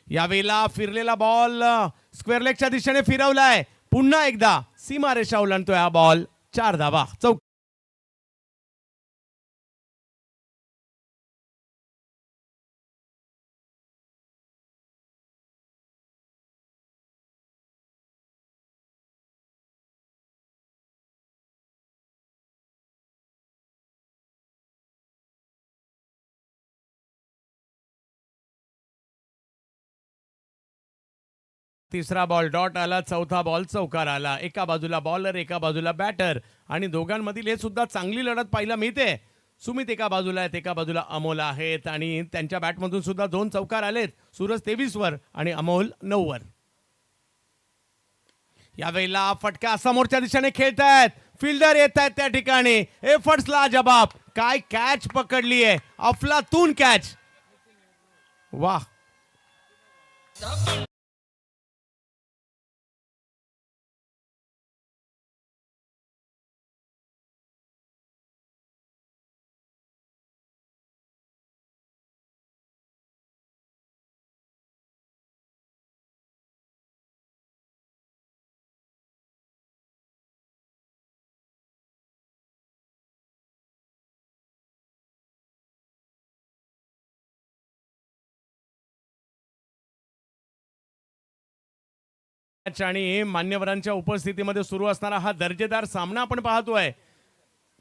यावेळेला फिरलेला बॉल स्क्वेअर लेगच्या दिशेने फिरवलाय. पुन्हा एकदा सीमारेषा ओलांडतोय हा बॉल. 4 धावा. तिसरा बॉल डॉट आला. चौथा बॉल चौकार आला. एका बाजूला बॉलर, एका बाजूला बॅटर आणि दोघांमधील हे सुद्धा चांगली लढत पाहायला मिळते. सुमित एका बाजूला आहेत, एका बाजूला अमोल आहेत आणि त्यांच्या बॅटमधून सुद्धा 2 चौकार आलेत. सूरज 23 वर आणि अमोल 9 वर. यावेळेला फटका समोरच्या दिशेने खेळतायत. फिल्डर येत आहेत त्या ठिकाणी. एफर्ट्सला जबाब. काय कॅच पकडली आहे, अफलातून कॅच. वाह. आणि मान्यवरांच्या उपस्थितीमध्ये सुरू असणारा हा दर्जेदार सामना आपण पाहतोय.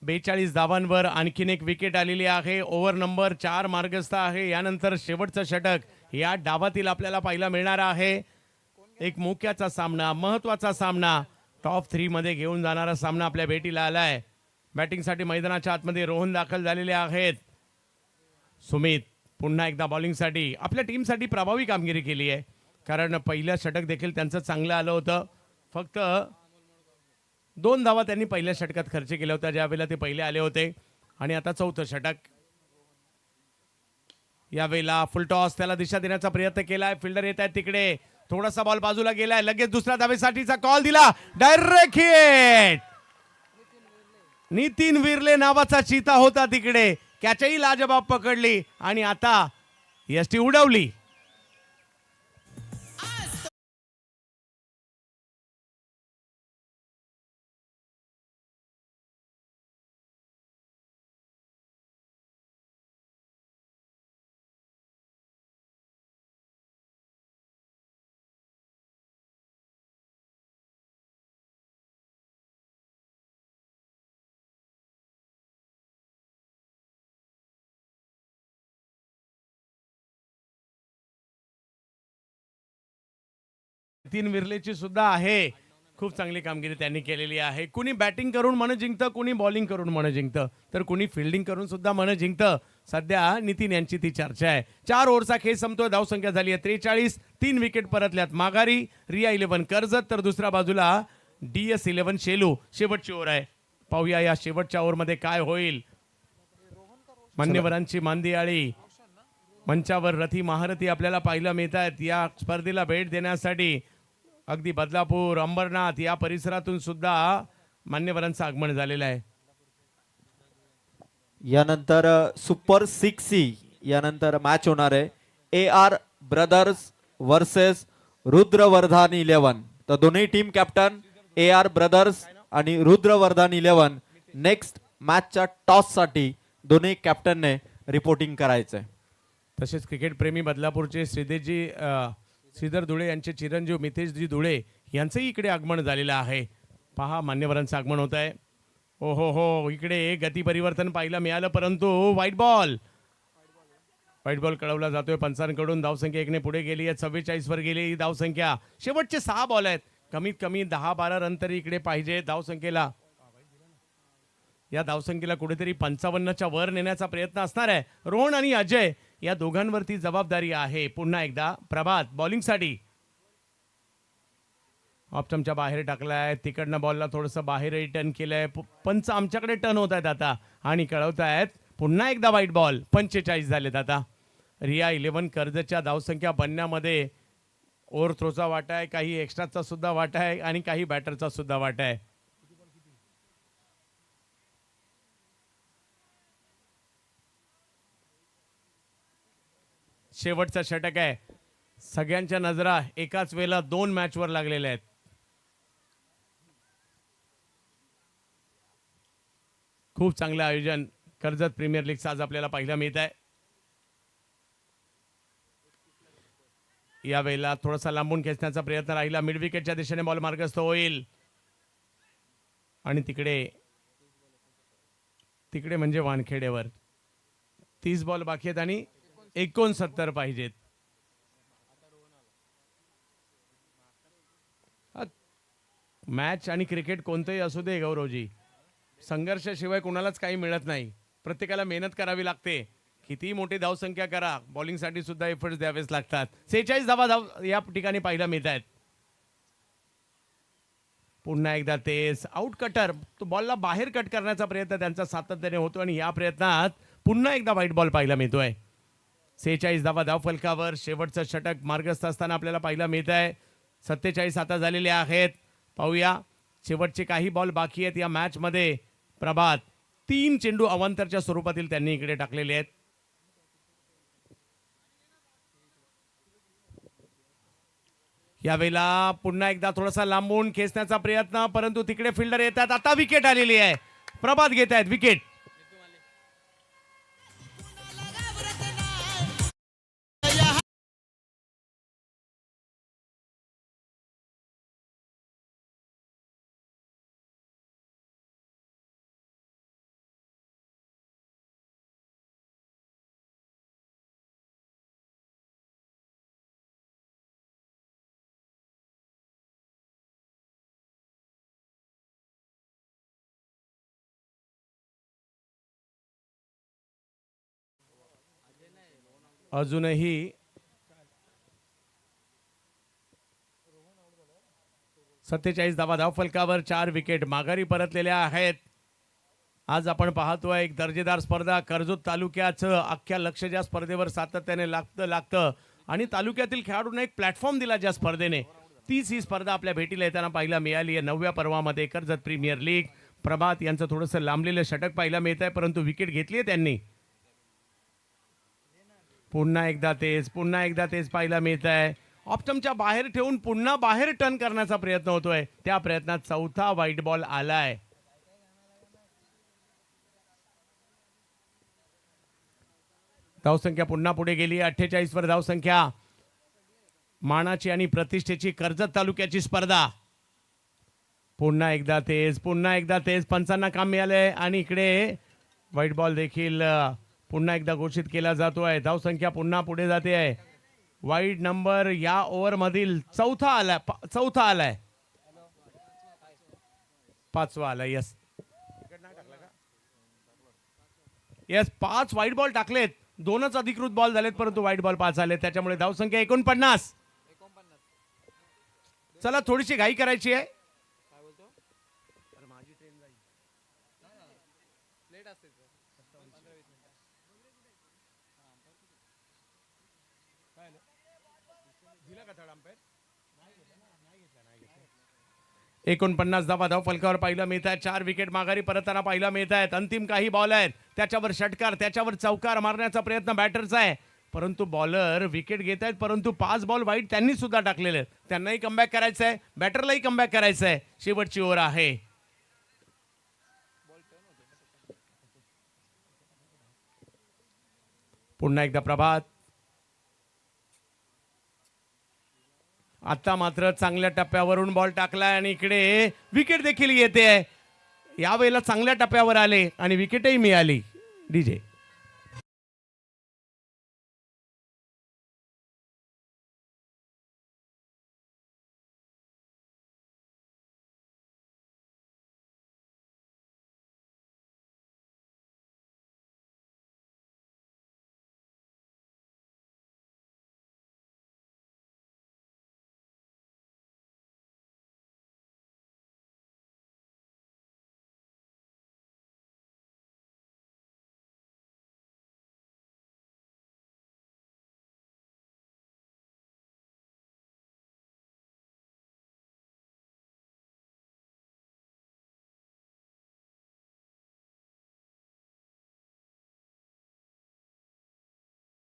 42 धावांवर आणखीन एक विकेट आलेली आहे. ओव्हर नंबर 4 मार्गस्थ आहे. यानंतर शेवटचं षटक या डावातील आपल्याला पाहायला मिळणार आहे. एक मोक्याचा सामना, महत्वाचा सामना, टॉप 3 मध्ये घेऊन जाणारा सामना आपल्या भेटीला आलाय. बॅटिंगसाठी मैदानाच्या आतमध्ये रोहन दाखल झालेले आहेत. सुमित पुन्हा एकदा बॉलिंगसाठी आपल्या टीमसाठी प्रभावी कामगिरी केली आहे, कारण पहिलं षटक देखील त्यांचं चांगलं आलं होतं. फक्त 2 धावा त्यांनी पहिल्या षटकात खर्च केल्या होत्या ज्यावेळेला ते पहिले आले होते. आणि आता चौथं षटक. यावेळेला फुल टॉस, त्याला दिशा देण्याचा प्रयत्न केलाय. फिल्डर येत आहेत तिकडे, थोडासा बॉल बाजूला गेलाय, लगेच दुसऱ्या धावेसाठीचा कॉल दिला, डायरेक्ट हिट. नितीन विर्ले नावाचा चीता होता तिकडे, कॅचही लाजबाब पकडली आणि आता यष्टी उडवली. नितीन विर्लेची सुद्धा आहे, खूप चांगली कामगिरी त्यांनी केलेली आहे. कुणी बॅटिंग करून मन जिंकतं, कुणी बॉलिंग करून मन जिंकतं, तर कुणी फिल्डिंग करून सुद्धा मन जिंकतं. सध्या नितीन यांची ती चर्चा आहे. 4 ओव्हरचा खेळ संपतोय, धावसंख्या झाली आहे 43. 3 विकेट परतल्यात माघारी. रिया 11 कर्जत, तर दुसऱ्या बाजूला DS 11 शेलू. शेवटची ओव्हर आहे, पाहूया या शेवटच्या ओव्हरमध्ये काय होईल. मान्यवरांची मांदियाळी, मंचावर रथी महारथी आपल्याला पाहायला मिळत आहेत. या स्पर्धेला भेट देण्यासाठी अगदी बदलापूर, अंबरनाथ या परिसरातून सुद्धा मान्यवरांचं आगमन झालेलं आहे. यानंतर सुपर 6 यानंतर मॅच होणार आहे. AR brothers versus Rudravardhan 11. तर दोन्ही टीम कॅप्टन AR ब्रदर्स आणि रुद्रवर्धन 11 नेक्स्ट मॅचच्या टॉस साठी दोन्ही कॅप्टनने रिपोर्टिंग करायचंय. तसेच क्रिकेट प्रेमी बदलापूरचे श्रीधर धुळे यांचे चिरंजीव मितेशजी धुळे यांचंही इकडे आगमन झालेलं आहे. पहा, मान्यवरांचं आगमन होत आहे. ओ हो, इकडे गती परिवर्तन पाहायला मिळालं, परंतु व्हाईट बॉल कळवला जातोय पंचांकडून. धावसंख्या 1 ने पुढे गेली आहे, 44 वर गेली ही धावसंख्या. शेवटचे 6 बॉल आहेत, कमीत कमी 10-12 रन तरी इकडे पाहिजे धावसंख्येला. या धावसंख्येला कुठेतरी 55च्या वर नेण्याचा प्रयत्न असणार आहे. रोहन आणि अजय या दोघांवरती जबाबदारी आहे. पुन्हा एकदा प्रभात बॉलिंगसाठी ऑप्टमच्या बाहेर टाकलाय, तिकडनं बॉलला थोडंसं बाहेरही टर्न केलंय. पंच आमच्याकडे टर्न होत आहेत आता आणि कळवत आहेत पुन्हा एकदा व्हाईट बॉल. 45 झालेत आता. रिया 11 कर्जतच्या धावसंख्या बनण्यामध्ये ओव्हर थ्रोचा वाटा आहे, काही एक्स्ट्राचा सुद्धा वाटा आहे आणि काही बॅटरचा सुद्धा वाटा आहे. शेवटचा षटक आहे, सगळ्यांच्या नजरा एकाच वेळेला 2 मॅचवर लागलेल्या आहेत. खूप चांगलं आयोजन कर्जत प्रीमियर लीगचं आज आपल्याला पाहायला मिळत आहे. यावेळेला थोडासा लांबून खेचण्याचा प्रयत्न राहिला, मिड विकेटच्या दिशेने बॉल मार्गस्थ होईल आणि तिकडे म्हणजे वानखेडेवर 30 बॉल बाकी आहेत आणि 69 पाहिजेत. मॅच आणि क्रिकेट कोणतंही असू दे गौरवजी, संघर्षाशिवाय कोणालाच काही मिळत नाही. प्रत्येकाला मेहनत करावी लागते. किती मोठी धावसंख्या करा, बॉलिंगसाठी सुद्धा एफर्ट्स द्यावेच लागतात. 46 धावा या ठिकाणी पाहायला मिळत आहेत. पुन्हा एकदा तेच आउट कटर, तो बॉलला बाहेर कट करण्याचा प्रयत्न त्यांचा सातत्याने होतो आणि या प्रयत्नात पुन्हा एकदा व्हाईट बॉल पाहायला मिळतोय. 46 धावा धाव फलकावर. शेवटचं षटक मार्गस्थ असताना आपल्याला पाहायला मिळत आहे. 47 आता झालेले आहेत. पाहूया शेवटचे काही बॉल बाकी आहेत या मॅच मध्ये. प्रभात 3 चेंडू अवांतरच्या स्वरूपातील त्यांनी इकडे टाकलेले आहेत. यावेळेला पुन्हा एकदा थोडासा लांबून खेचण्याचा प्रयत्न, परंतु तिकडे फिल्डर येतात. आता विकेट आलेली आहे, प्रभात घेत आहेत विकेट. अजूनही 47 धावा धावफलकावर 4 विकेट माघारी परतलेल्या आहेत. आज आपण पाहतोय एक दर्जेदार स्पर्धा. कर्जत तालुक्याचं अख्ख्या लक्ष ज्या स्पर्धेवर सातत्याने लागतं आणि तालुक्यातील खेळाडूंना एक प्लॅटफॉर्म दिला ज्या स्पर्धेने, तीच ही स्पर्धा आपल्या भेटीला येताना पाहायला मिळाली आहे. 9व्या पर्वामध्ये कर्जत प्रीमियर लीग. प्रभात यांचं थोडंसं लांबलेलं षटक पाहायला मिळत आहे, परंतु विकेट घेतली आहे त्यांनी. पुन्हा एकदा तेच पाहायला मिळत आहे. ऑप्टमच्या बाहेर ठेवून पुन्हा बाहेर टर्न करण्याचा प्रयत्न होतोय. त्या प्रयत्नात चौथा व्हाईट बॉल आलाय. धावसंख्या पुन्हा पुढे गेली. 48 वर धावसंख्या. मानाची आणि प्रतिष्ठेची कर्जत तालुक्याची स्पर्धा. पुन्हा एकदा तेच पंचांना काम मिळालंय आणि इकडे व्हाईट बॉल देखील पुन्हा एकदा घोषित केला जातोय. धावसंख्या पुन्हा पुढे जाते आहे. वाईड नंबर या ओव्हर मधील चौथा आलाय. पाचवा आलाय. यस 5 व्हाईट बॉल टाकलेत. 2च अधिकृत बॉल झालेत, परंतु व्हाईट बॉल 5 आले. त्याच्यामुळे धावसंख्या 49. चला थोडीशी घाई करायची आहे. एकोणपन्नास धावा धावफलकावर पाहायला मिळत आहेत. 4 विकेट माघारी परतताना पाहायला मिळत आहेत. अंतिम काही बॉल आहेत, त्याच्यावर षटकार, त्याच्यावर चौकार मारण्याचा प्रयत्न बॅटरचा आहे, परंतु बॉलर विकेट घेत आहेत. परंतु 5 बॉल वाईट त्यांनी सुद्धा टाकलेले आहेत. त्यांनाही कमबॅक करायचं आहे, बॅटरलाही कमबॅक करायचं आहे. शेवटची ओव्हर आहे. पुन्हा एकदा प्रभात. आता मात्र चांगल्या टप्प्यावरून बॉल टाकलाय आणि इकडे विकेट देखील येते आहे. यावेळेला चांगल्या टप्प्यावर आले आणि विकेटही मिळाली. डीजे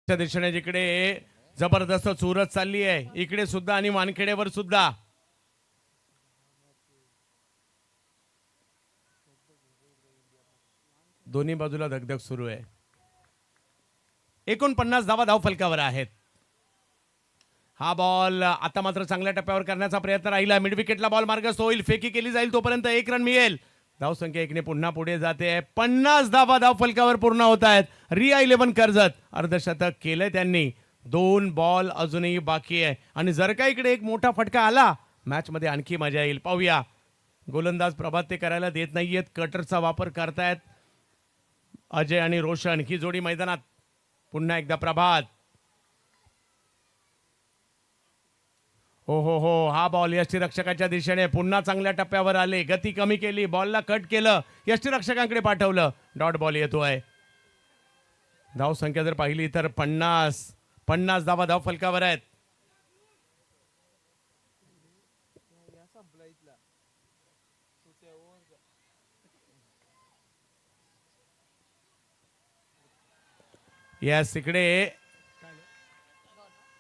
च्या दिशेने जिकडे जबरदस्त चुरत चालली आहे, इकडे सुद्धा आणि वानखेडेवर सुद्धा. दोन्ही बाजूला धगधग सुरू आहे. 49 धावा धावफलकावर आहेत. हा बॉल आता मात्र चांगल्या टप्प्यावर करण्याचा प्रयत्न राहिला. मिड विकेटला बॉल मार्गस्थ होईल, फेकी केली जाईल, तोपर्यंत 1 रन मिळेल. धावसंख्या 1 ने पुन्हा पुढे जाते. 50 धावा धावफलकावर पूर्ण होत आहेत. रिया 11 कर्जत अर्धशतक केलंय त्यांनी. 2 बॉल अजूनही बाकी आहे आणि जर का इकडे एक मोठा फटका आला मॅच मध्ये आणखी मजा येईल. पाहूया. गोलंदाज प्रभात ते करायला देत नाहीयेत, कटरचा वापर करतायत अजय आणि रोशन ही जोडी मैदानात. पुन्हा एकदा प्रभात. हो हा बॉल यष्टीरक्षकाच्या दिशेने पुन्हा चांगल्या टप्प्यावर आले. गती कमी केली, बॉलला कट केलं, यष्टीरक्षकांकडे पाठवलं. डॉट बॉल येतोय. धावसंख्या जर पाहिली तर 50 धावा धावफलकावर आहेत. यस इकडे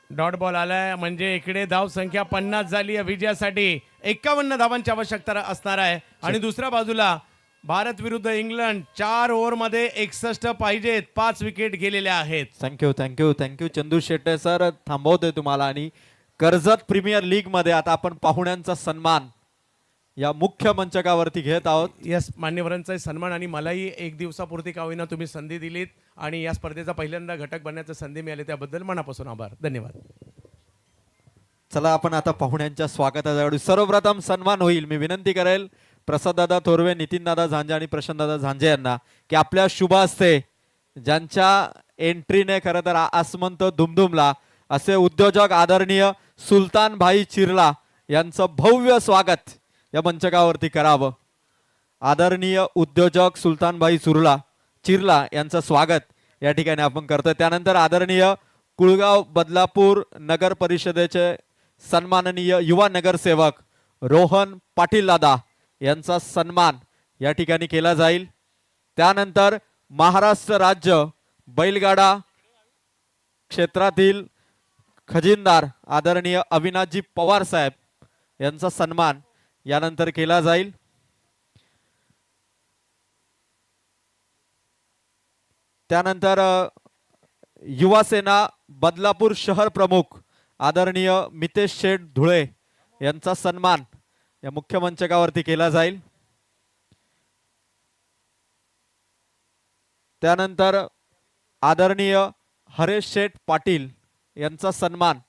डॉट बॉल आलाय, म्हणजे इकडे धाव संख्या 50 झाली आहे. विजयासाठी 51 धावांची आवश्यकता असणार आहे. आणि दुसऱ्या बाजूला भारत विरुद्ध इंग्लंड 4 ओव्हर मध्ये 61 पाहिजेत. 5 विकेट गेलेल्या आहेत. Thank you Chandu Shette sir. थांबवतोय तुम्हाला. आणि कर्जत प्रीमियर लीग मध्ये आता आपण पाहुण्यांचा सन्मान या मुख्य मंचकावरती घेत आहोत. यस मान्यवरांचा सन्मान आणि मलाही 1 दिवसापुरती का होईना तुम्ही संधी दिलीत आणि या स्पर्धेचा पहिल्यांदा घटक बनण्याची संधी मिळाली, त्याबद्दल मनापासून आभार. धन्यवाद. चला आपण आता पाहुण्यांच्या स्वागतासाठी सर्वप्रथम सन्मान होईल. मी विनंती करेल प्रसाददादा थोरवे, नितीनदादा झांजे आणि प्रशांतदादा झांजे यांना की आपल्या शुभ हस्ते ज्यांच्या एंट्रीने खरं तर आसमंत दुमदुमला असे उद्योजक आदरणीय सुलतान भाई चिरला यांचं भव्य स्वागत या मंचकावरती करावं. आदरणीय उद्योजक सुलतानभाई चिरला यांचं स्वागत या ठिकाणी आपण करतोय. त्यानंतर आदरणीय कुळगाव बदलापूर नगर परिषदेचे सन्माननीय युवा नगरसेवक रोहन पाटील दादा यांचा सन्मान या ठिकाणी केला जाईल. त्यानंतर महाराष्ट्र राज्य बैलगाडा क्षेत्रातील खजिनदार आदरणीय अविनाशजी पवार साहेब यांचा सन्मान यानंतर केला जाईल. त्यानंतर युवा सेना बदलापूर शहर प्रमुख आदरणीय मितेश शेठ धुळे यांचा सन्मान या मुख्य मंचकावरती केला जाईल. त्यानंतर आदरणीय हरेश शेठ पाटील यांचा सन्मान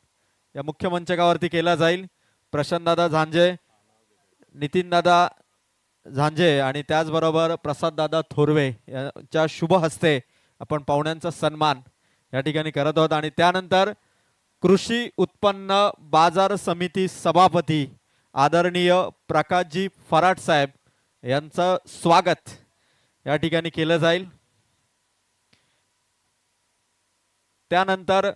या मुख्य मंचकावरती केला जाईल. प्रशांतदादा झांजे, नितीनदादा झांजे आणि त्याचबरोबर प्रसाददादा थोरवे यांच्या शुभ हस्ते आपण पाहुण्यांचा सन्मान या ठिकाणी करत आहोत. आणि त्यानंतर कृषी उत्पन्न बाजार समिती सभापती आदरणीय प्रकाशजी फराट साहेब यांचं स्वागत या ठिकाणी केलं जाईल. त्यानंतर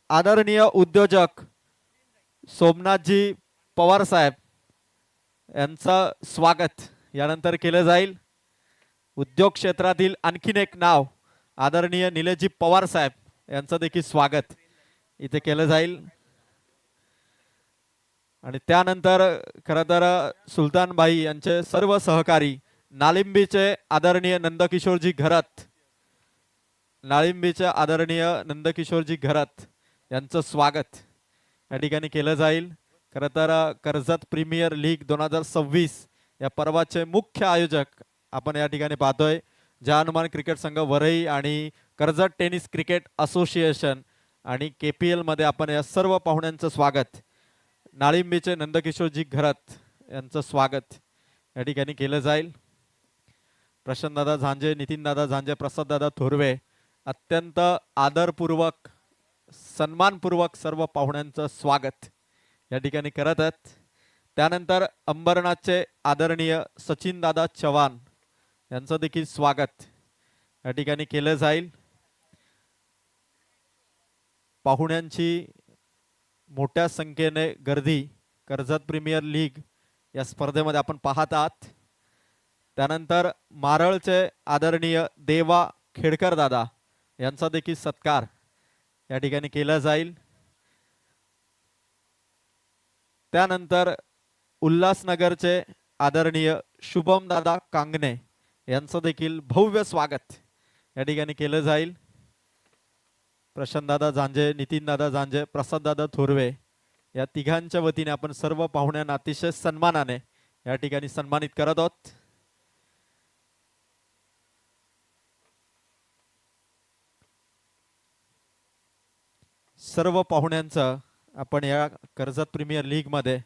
आदरणीय उद्योजक सोमनाथजी पवार साहेब यांचं स्वागत यानंतर केलं जाईल. उद्योग क्षेत्रातील आणखीन एक नाव आदरणीय निलेशजी पवार साहेब यांचं देखील स्वागत इथे केलं जाईल. आणि त्यानंतर खरं तर सुलतानभाई यांचे सर्व सहकारी नालिंबीचे आदरणीय नंदकिशोरजी घरत यांचं स्वागत या ठिकाणी केलं जाईल. खरं तर कर्जत प्रीमियर लीग 2026 या पर्वाचे मुख्य आयोजक आपण या ठिकाणी पाहतोय. जय हनुमान क्रिकेट संघ वरई आणि कर्जत टेनिस क्रिकेट असोसिएशन आणि KPL मध्ये आपण या सर्व पाहुण्यांचं स्वागत, नाळिंबीचे नंदकिशोरजी घरत यांचं स्वागत या ठिकाणी केलं जाईल. प्रशांतदादा झांजे, नितीनदादा झांजे, प्रसाददादा थोरवे अत्यंत आदरपूर्वक सन्मानपूर्वक सर्व पाहुण्यांचं स्वागत या ठिकाणी करत आहेत. त्यानंतर अंबरनाथचे आदरणीय सचिनदादा चव्हाण यांचं देखील स्वागत या ठिकाणी केलं जाईल. पाहुण्यांची मोठ्या संख्येने गर्दी कर्जत प्रीमियर लीग या स्पर्धेमध्ये आपण पाहत आहात. त्यानंतर मारळचे आदरणीय देवा खेडकर दादा यांचा देखील सत्कार या ठिकाणी केला जाईल. त्यानंतर उल्हासनगरचे आदरणीय शुभम दादा कांगणे यांचं देखील भव्य स्वागत या ठिकाणी केलं जाईल. प्रशांतदादा झांजे, नितीनदादा झांजे, प्रसाददादा थोरवे या तिघांच्या वतीने आपण सर्व पाहुण्यांना अतिशय सन्मानाने या ठिकाणी सन्मानित करत आहोत. सर्व पाहुण्यांचं आपण या कर्जत प्रीमियर लीग मध्ये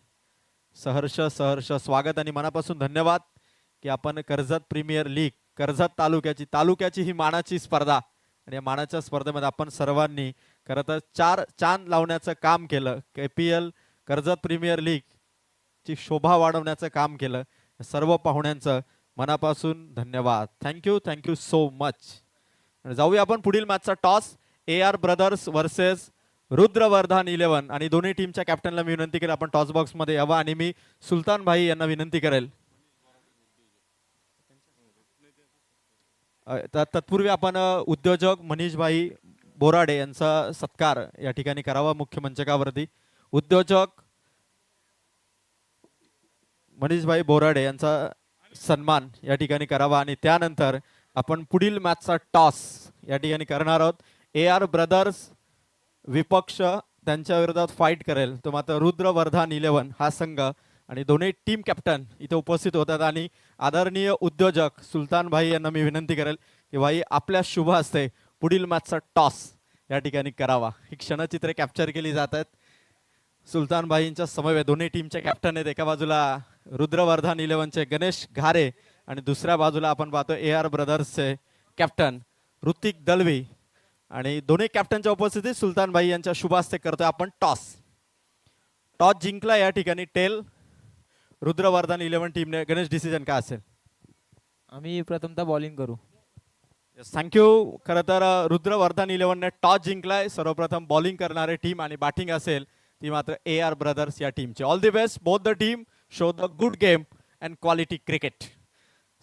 सहर्ष स्वागत आणि मनापासून धन्यवाद की आपण कर्जत प्रीमियर लीग कर्जत तालुक्याची ही मानाची स्पर्धा आणि या मानाच्या स्पर्धेमध्ये आपण सर्वांनी खरं तर 4 चांद लावण्याचं काम केलं. KPL कर्जत प्रीमियर लीग ची शोभा वाढवण्याचं काम केलं. सर्व पाहुण्यांचं मनापासून धन्यवाद. Thank you so much. जाऊया आपण पुढील मॅचचा toss AR brothers versus Rudravardhan 11 आणि दोन्ही टीमच्या कॅप्टनला मी विनंती करेल आपण टॉस बॉक्स मध्ये यावं आणि मी सुलतान भाई यांना विनंती करेल. तत्पूर्वी आपण उद्योजक मनीषभाई बोराडे यांचा सत्कार या ठिकाणी करावा मुख्य मंचकावरती. उद्योजक मनीषभाई बोराडे यांचा सन्मान या ठिकाणी करावा आणि त्यानंतर आपण पुढील मॅचचा टॉस या ठिकाणी करणार आहोत. AR ब्रदर्स विपक्ष त्यांच्या विरोधात फाईट करेल तो मात्र रुद्रवर्धन 11 हा संघ आणि दोन्ही टीम कॅप्टन इथे उपस्थित होतात. आणि आदरणीय उद्योजक सुलतान भाई यांना मी विनंती करेल की भाई आपल्या शुभ हस्ते पुढील मॅचचा टॉस या ठिकाणी करावा. ही क्षणचित्रे कॅप्चर केली जात आहेत. सुलतान भाईंच्या समवेत दोन्ही टीमचे कॅप्टन आहेत. एका बाजूला रुद्रवर्धन 11चे गणेश घारे आणि दुसऱ्या बाजूला आपण पाहतो AR ब्रदर्सचे कॅप्टन ऋतिक दलवी आणि दोन्ही कॅप्टनच्या उपस्थितीत सुलतान भाई यांच्या शुभ हस्ते करतोय आपण टॉस. टॉस जिंकला या ठिकाणी टेल रुद्रवर्धन 11 टीमने. गणेश डिसिजन काय असेल? आम्ही प्रथमतः बॉलिंग करू. थँक्यू. खरं तर रुद्रवर्धन 11ने टॉस जिंकलाय. सर्वप्रथम बॉलिंग करणारे टीम आणि बॅटिंग असेल ती मात्र AR ब्रदर्स या टीमची. All the best both the team. Show the good game and quality cricket.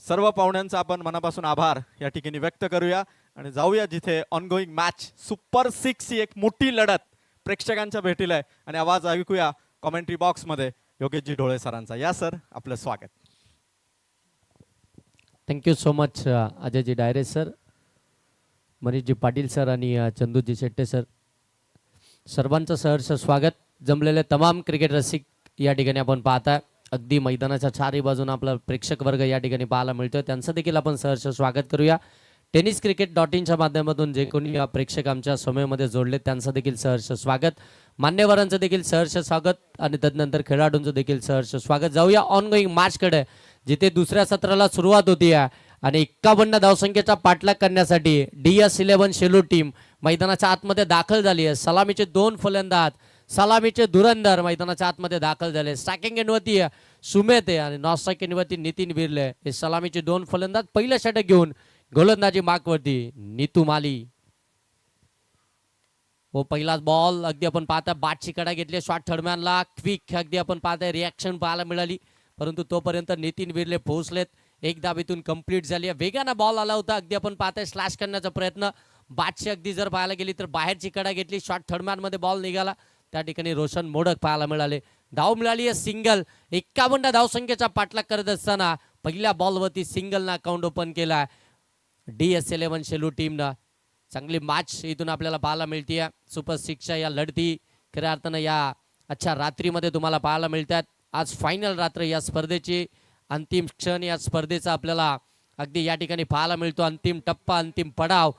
सर्व पाहुण्यांचा आपण मनापासून आभार या ठिकाणी व्यक्त करूया आणि जाऊया जिथे ऑनगोईंग मॅच सुपर 6 ही एक मोठी लढत प्रेक्षकांच्या भेटीला आहे. आणि आवाज ऐकूया कॉमेंट्री बॉक्समध्ये योगेशजी ढोळे सरांचा. या सर, आपलं स्वागत. Thank you so much Ajayji डायरे sir, Manish ji Patil sir आणि चंदूजी शेट्टे सर, सर्वांचं सहर्ष स्वागत. जमलेले तमाम क्रिकेट रसिक या ठिकाणी आपण पाहताय. अगदी मैदानाच्या चारही बाजूने आपला प्रेक्षक वर्ग या ठिकाणी पाहायला मिळतोय. त्यांचं देखील आपण सहर्ष स्वागत करूया. टेनिस क्रिकेट .inच्या माध्यमातून जे कोणी प्रेक्षक आमच्या समूहामध्ये जोडले त्यांचं देखील सहर्ष स्वागत. मान्यवरांचं देखील सहर्ष स्वागत आणि तदनंतर खेळाडूंचं देखील सहर्ष स्वागत. जाऊया ऑनगोईंग मॅचकडे, जिथे दुसऱ्या सत्राला सुरुवात होती आहे आणि 51 धावसंख्येचा पाठलाग करण्यासाठी DS11 शेलू टीम मैदानाच्या आतमध्ये दाखल झाली आहे. सलामीचे 2 फलंदाज, सलामीचे धुरंधर मैदानाच्या आतमध्ये दाखल झाले. स्ट्रायकिंग एंडवरती सुमेत आहे आणि नॉन स्ट्रायकिंग एंडवरती नितीन बिर्ले. हे सलामीचे 2 फलंदाज पहिलं षटक घेऊन गोलंदाजी मार्कवरती नीतू माली. हो, पहिलाच बॉल अगदी आपण पाहता बाटची कडा घेतली. शॉट थर्डमॅनला क्विक अगदी आपण पाहताय रिॲक्शन पाहायला मिळाली, परंतु तोपर्यंत नितीन बिर्ले पोहोचलेत. एक धाबीतून कंप्लीट झाली. वेगानं बॉल आला होता. अगदी आपण पाहताय स्लॅश करण्याचा प्रयत्न. बाटची अगदी जर पाहायला गेली तर बाहेरची कडा घेतली. शॉट थर्डमॅन मध्ये बॉल निघाला. त्या ठिकाणी रोशन मोडक पाहायला मिळाले. धाव मिळाली आहे सिंगल. 51 धावसंख्येचा पाठलाग करत असताना पहिल्या बॉलवरती सिंगलनं अकाउंट ओपन केला DS11 शेलू टीमनं. चांगली मॅच इथून आपल्याला पाहायला मिळते. सुपर 6च्या या लढती खऱ्या अर्थानं या अच्छा रात्रीमध्ये तुम्हाला पाहायला मिळतात. आज फायनल रात्र या स्पर्धेची, अंतिम क्षण या स्पर्धेचा आपल्याला अगदी या ठिकाणी पाहायला मिळतो. अंतिम टप्पा, अंतिम पडाव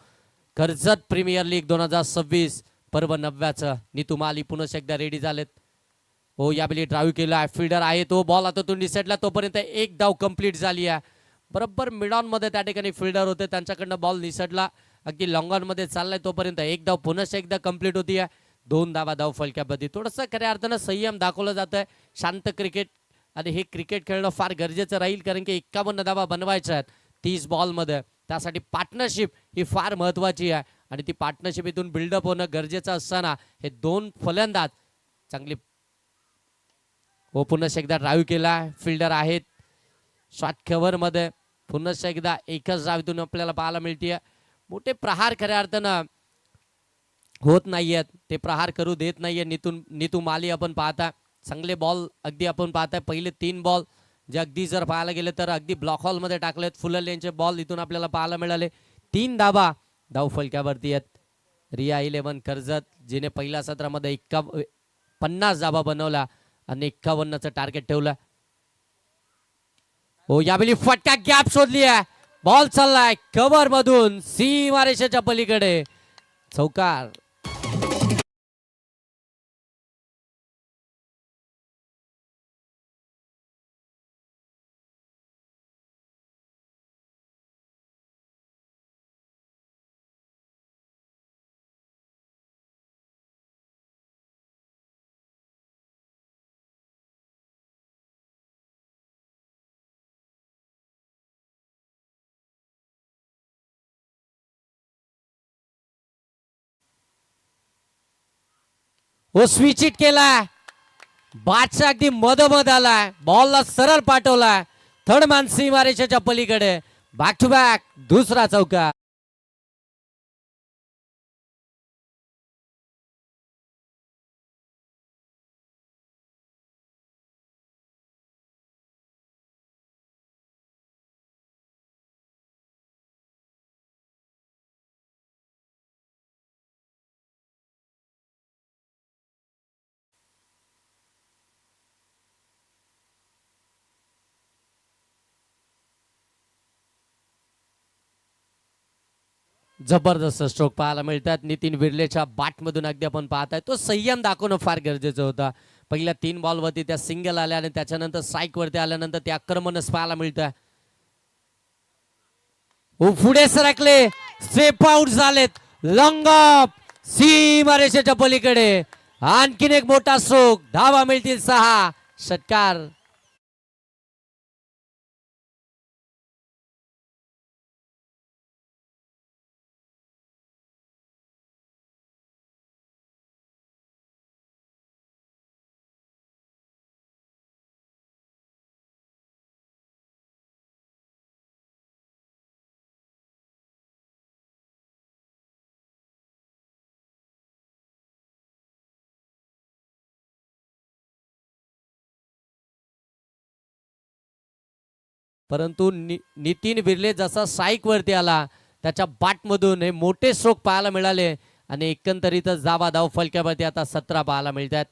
कर्जत प्रीमियर लीग 2026 पर्व 9चं. नीतू माली पुन्हा एकदा रेडी झालेत. हो, यावेळी ड्राईव्ह केला. फिल्डर आहे तो. बॉल आता तो डिसेटला. तोपर्यंत एक धाव कंप्लीट झाली आहे. बरोबर मिडॉन मध्ये त्या ठिकाणी फिल्डर होते, त्यांच्याकडनं बॉल निसटला. अगदी लॉंग ऑन मध्ये चाललाय तोपर्यंत एक धाव पुन्हा एकदा कंप्लीट होती आहे. 2 धावा धाव फलक्यामध्ये. थोडंसं खऱ्या अर्थानं संयम दाखवलं जात आहे. शांत क्रिकेट आणि हे क्रिकेट खेळणं फार गरजेचं राहील, कारण की 51 धावा बनवायच्या आहेत 30 बॉलमध्ये. त्यासाठी पार्टनरशिप ही फार महत्वाची आहे आणि ती पार्टनरशिप इथून बिल्डअप होणं गरजेचं असताना हे 2 फलंदाज चांगली हो पुन्हा एकदा ड्राईव्ह केला. फिल्डर आहेत शॉट कव्हर मध्ये. पुन्हा एकदा एकच धाव आपल्याला पाहायला मिळते. मोठे प्रहार खऱ्या अर्थानं होत नाहीयेत, ते प्रहार करू देत नाहीये नीतू माली. आपण पाहता चांगले बॉल अगदी आपण पाहताय. पहिले 3 बॉल जे अगदी जर पाहायला गेले तर अगदी ब्लॉक हॉल मध्ये टाकलेत. फुलर लेनचे बॉल इथून आपल्याला पाहायला मिळाले. 3 धावा धाव फलक्यावरती आहेत. रिया 11 कर्जत जिने पहिल्या सत्रामध्ये 50 धावा बनवला आणि 51चं टार्गेट ठेवलं. हो, यावेळी फटका गॅप शोधली आहे. बॉल चाललाय कव्हर मधून सीमारेषेच्या पलीकडे. चौकार. हो, स्विच इट केलाय. बादशाह अगदी मधोमध आलाय. बॉलला सरळ पाठवलाय. थर्ड मॅन सीमारेषेच्या पलीकडे. बॅक टू बॅक दुसरा चौकार. जबरदस्त स्ट्रोक पाहायला मिळतात. नितीन बिर्लेच्या बॅटमधून अगदी आपण पाहताय तो संयम दाखवणं फार गरजेचं होतं. पहिल्या 3 बॉलवरती त्या सिंगल आल्या आणि त्याच्यानंतर स्ट्राईक वरती आल्यानंतर ते आक्रमणच पाहायला मिळतं. पुढे सरकले. स्टेप आउट झालेत. लॉंग ऑफ सीमारेषेच्या पलीकडे. आणखीन एक मोठा स्ट्रोक, धावा मिळतील 6. षटकार. परंतु नितीन विर्ले जसा साईक वरती आला त्याच्या बॅटमधून हे मोठे स्ट्रोक पाहायला मिळाले आणि एकंदरीतच धावा धाव फलक्यावरती आता 17 पाहायला मिळतात.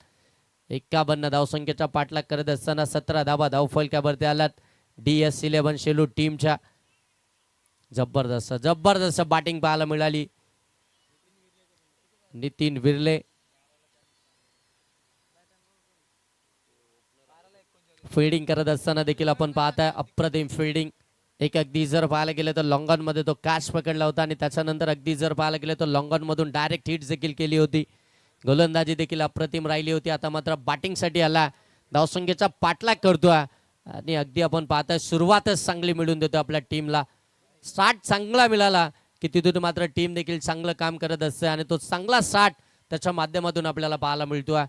51 धावसंख्येचा पाठलाग करत असताना 17 धावा धाव फलक्यावरती आल्यात DS11 शेलू टीमच्या. जबरदस्त बॅटिंग पाहायला मिळाली. नितीन विर्ले फिल्डिंग करत असताना देखील आपण पाहताय अप्रतिम फिल्डिंग. एक अगदी जर पाहायला गेलं तर लॉंग ऑन मध्ये तो कॅच पकडला होता आणि त्याच्यानंतर अगदी जर पाहायला गेलं तर लॉंग ऑन मधून डायरेक्ट हिट्स देखील केली होती. गोलंदाजी देखील अप्रतिम राहिली होती. आता मात्र बॅटिंग साठी आला, धावसंख्येचा पाठलाग करतोय आणि अगदी आपण पाहताय सुरुवातच चांगली मिळून देतो आपल्या टीमला. स्टार्ट चांगला मिळाला की तिथून मात्र टीम देखील चांगलं काम करत असते आणि तो चांगला स्टार्ट त्याच्या माध्यमातून आपल्याला पाहायला मिळतोय.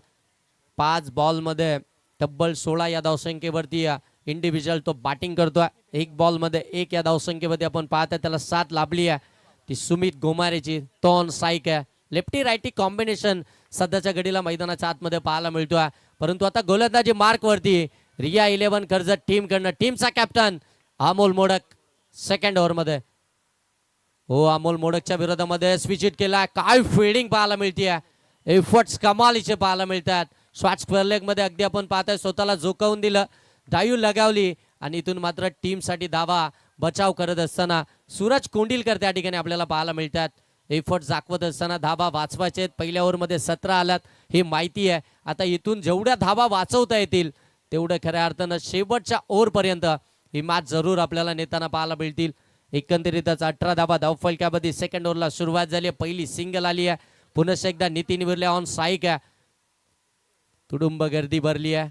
5 बॉलमध्ये तब्बल 16 या धावसंख्येवरती इंडिव्हिज्युअल तो बॅटिंग करतोय. 1 बॉलमध्ये 1 या धावसंख्येवरती आपण पाहताय त्याला 7 लाभली आहे ती सुमित गोमारेची. तो ऑन साईक आहे. लेफ्टी रायटी कॉम्बिनेशन सध्याच्या घडीला मैदानाच्या आतमध्ये पाहायला मिळतोय. परंतु आता गोलंदाजी मार्क वरती रिया 11 कर्जत टीम कडनं टीमचा captain Amol modak second over मध्ये. हो, अमोल मोडकच्या विरोधामध्ये स्विच हिट केला. काय फिल्डिंग पाहायला मिळते, एफर्ट्स कमालीचे पाहायला मिळतात. शॉर्ट स्क्वेअर लेग मध्ये अगदी आपण पाहताय स्वतःला झोकावून दिलं, डायू लगावली आणि इथून मात्र टीम साठी धावा बचाव करत असताना सूरज कोंडिलकर त्या ठिकाणी आपल्याला पाहायला मिळतात. एफर्ट दाखवत असताना धावा वाचवायचे. पहिल्या ओव्हरमध्ये 17 आल्यात ही माहिती आहे. आता इथून जेवढ्या धावा वाचवता येतील तेवढं खऱ्या अर्थानं शेवटच्या ओव्हर पर्यंत ही मॅच जरूर आपल्याला नेताना पाहायला मिळतील. एकंदरीतच 18 धावा धावफलकामध्ये सेकंड ओव्हरला सुरुवात झाली. पहिली सिंगल आली आहे. पुन्हा एकदा नितीन विर्ले ऑन स्ट्राईक आहे. तुडुंब गर्दी भरली आहे.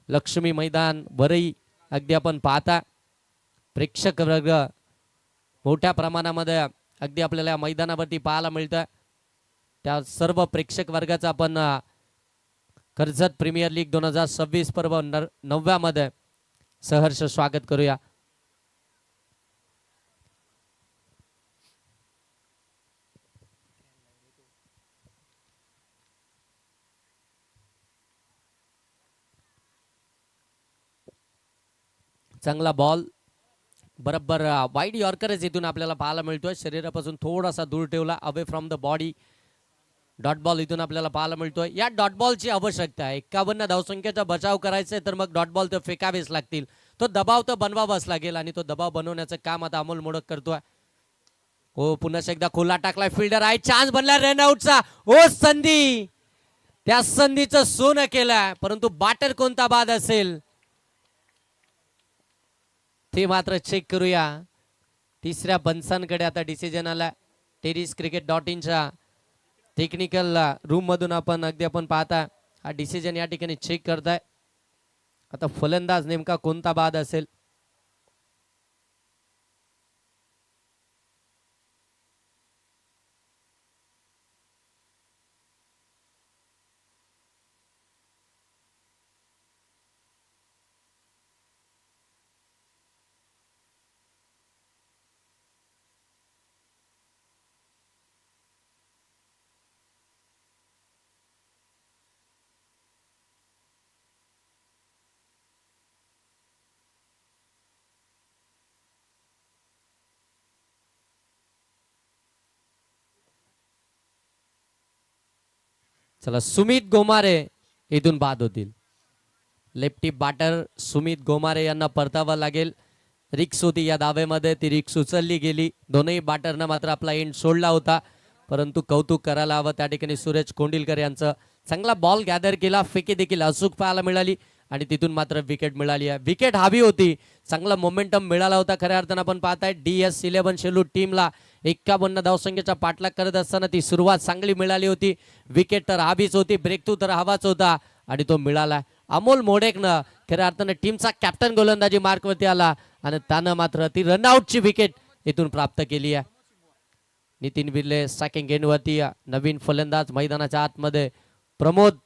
लक्ष्मी मैदान वरही अगदी आपण पाहता प्रेक्षक वर्ग मोठ्या प्रमाणामध्ये अगदी आपल्याला या मैदानावरती पाहायला मिळतं. त्या सर्व प्रेक्षक वर्गाचा आपण कर्जत प्रीमियर लीग 2026 पर्व 9व्या मध्ये सहर्ष स्वागत करूया. चांगला बॉल बरोबर वाईड यॉर्करच इथून आपल्याला पाहायला मिळतोय. शरीरापासून थोडासा दूर ठेवला, away from the body. Dot ball इथून आपल्याला पाहायला मिळतोय. या डॉट बॉलची आवश्यकता आहे. 51 धावसंख्येचा बचाव करायचा आहे तर मग डॉट बॉल तर फेकावेच लागतील. तो दबाव तर बनवावाच लागेल आणि तो दबाव बनवण्याचं काम आता अमोल मोडक करतोय. हो, पुन्हा एकदा खोला टाकलाय. फिल्डर आहे, चान्स बनला रनआउटचा. ओ संधी, त्या संधीचं सोनं केलंय. परंतु बॅटर कोणता बाद असेल ते मात्र चेक करूया. तिसऱ्या पंचांकडे आता डिसिजन आला. टेरिस क्रिकेट .inच्या टेक्निकल रूम मधून आपण पाहता हा डिसिजन या ठिकाणी चेक करताय. आता फलंदाज नेमका कोणता बाद असेल. चला, सुमित गोमारे इथून बाद होतील. लेफ्टी बॅटर सुमित गोमारे यांना परतावा लागेल. रिक्स होती या दाव्यामध्ये, ती रिक्स उचलली गेली. दोनही बॅटरनं मात्र आपला एंड सोडला होता. परंतु कौतुक करायला हवं त्या ठिकाणी सूरज कोंडिलकर यांचं. चांगला बॉल गॅदर केला, फेकी देखील अचूक पाहायला मिळाली आणि तिथून मात्र विकेट मिळाली आहे. विकेट हवी होती, चांगला मोमेंटम मिळाला होता. खऱ्या अर्थानं आपण पाहताय DS11 शेलू टीमला 51 धावसंख्येचा पाठलाग करत असताना ती सुरुवात चांगली मिळाली होती. विकेट तर हवीच होती, ब्रेक थ्रू तर हवाच होता आणि तो मिळाला. अमोल मोडेकनं खऱ्या अर्थानं टीमचा कॅप्टन गोलंदाजी मार्कवरती आला आणि त्यानं मात्र ती रनआउटची विकेट इथून प्राप्त केली आहे. नितीन बिर्ले सेकंड गेंदवरती, नवीन फलंदाज मैदानाच्या आतमध्ये प्रमोद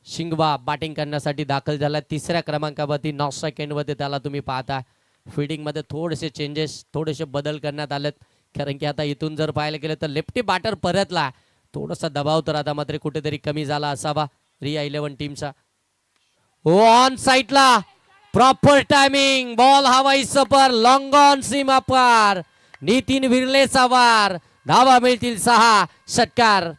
शिंगवा बॅटिंग करण्यासाठी दाखल झाला. तिसऱ्या क्रमांकावरती नॉर्थ सेकंड वरती त्याला तुम्ही पाहता. फिल्डिंग मध्ये थोडेसे चेंजेस, थोडेसे बदल करण्यात आलेत. कारण की आता इथून जर पाहायला गेलं तर लेफ्टी बॅटर परतला, थोडासा दबाव तर आता मात्र कुठेतरी कमी झाला असावा रिया 11 टीमचा. हो ऑन साईडला प्रॉपर टायमिंग, बॉल हवाई सपर, लॉंग ऑन सीमा पार, नितीन विर्लेचा वार, धावा मिळतील 6, षटकार.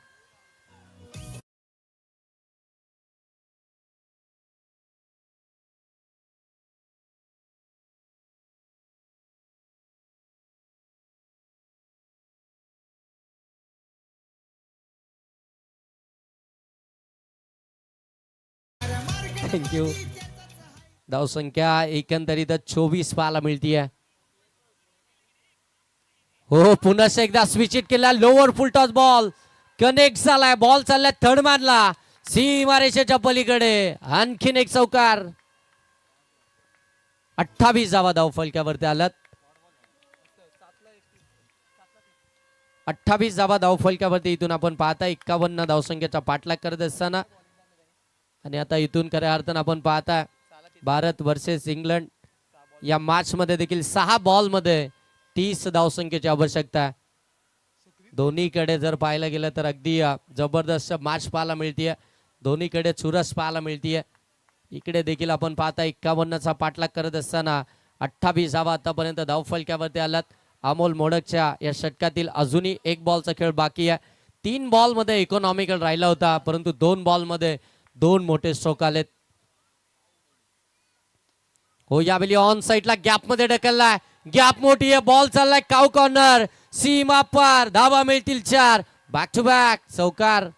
थँक्यू. धावसंख्या एकंदरीत 24 पाहायला मिळतीये. हो पुन्हा एकदा स्विच इट केला, लोअर फुल टॉस बॉल कनेक्ट झालाय. बॉल चाललाय थर्ड मॅनला, सीमारेषेच्या पलीकडे. आणखीन एक चौकार. 28 धावा धाव फलक्यावरती आल्यात. 28 धावा धाव फलक्यावरती इथून आपण पाहता 51 धावसंख्येचा पाठलाग करत असताना. आणि आता इथून खऱ्या अर्थानं आपण पाहता भारत वर्सेस इंग्लंड या मॅच मध्ये देखील 6 बॉल मध्ये 30 धावसंख्येची आवश्यकता. दोन्हीकडे जर पाहायला गेलं तर अगदी जबरदस्त मॅच पाहायला मिळतीये. दोन्हीकडे चुरस पाहायला मिळतीये. इकडे देखील आपण पाहता 51चा पाठलाग करत असताना 28 धावा आतापर्यंत धाव फलक्यावरती आल्यात. अमोल मोडकच्या या षटकातील अजूनही एक बॉलचा खेळ बाकी आहे. 3 बॉल मध्ये इकॉनॉमिकल राहिला होता, परंतु 2 बॉल मध्ये 2 मोठे स्ट्रोक आलेत. हो यावेळी ऑन साईडला गॅप मध्ये ढकललाय, गॅप मोठी आहे, बॉल चाललाय काउ कॉर्नर, सीमा पार, धावा मिळतील 4, बॅक टू बॅक चौकार.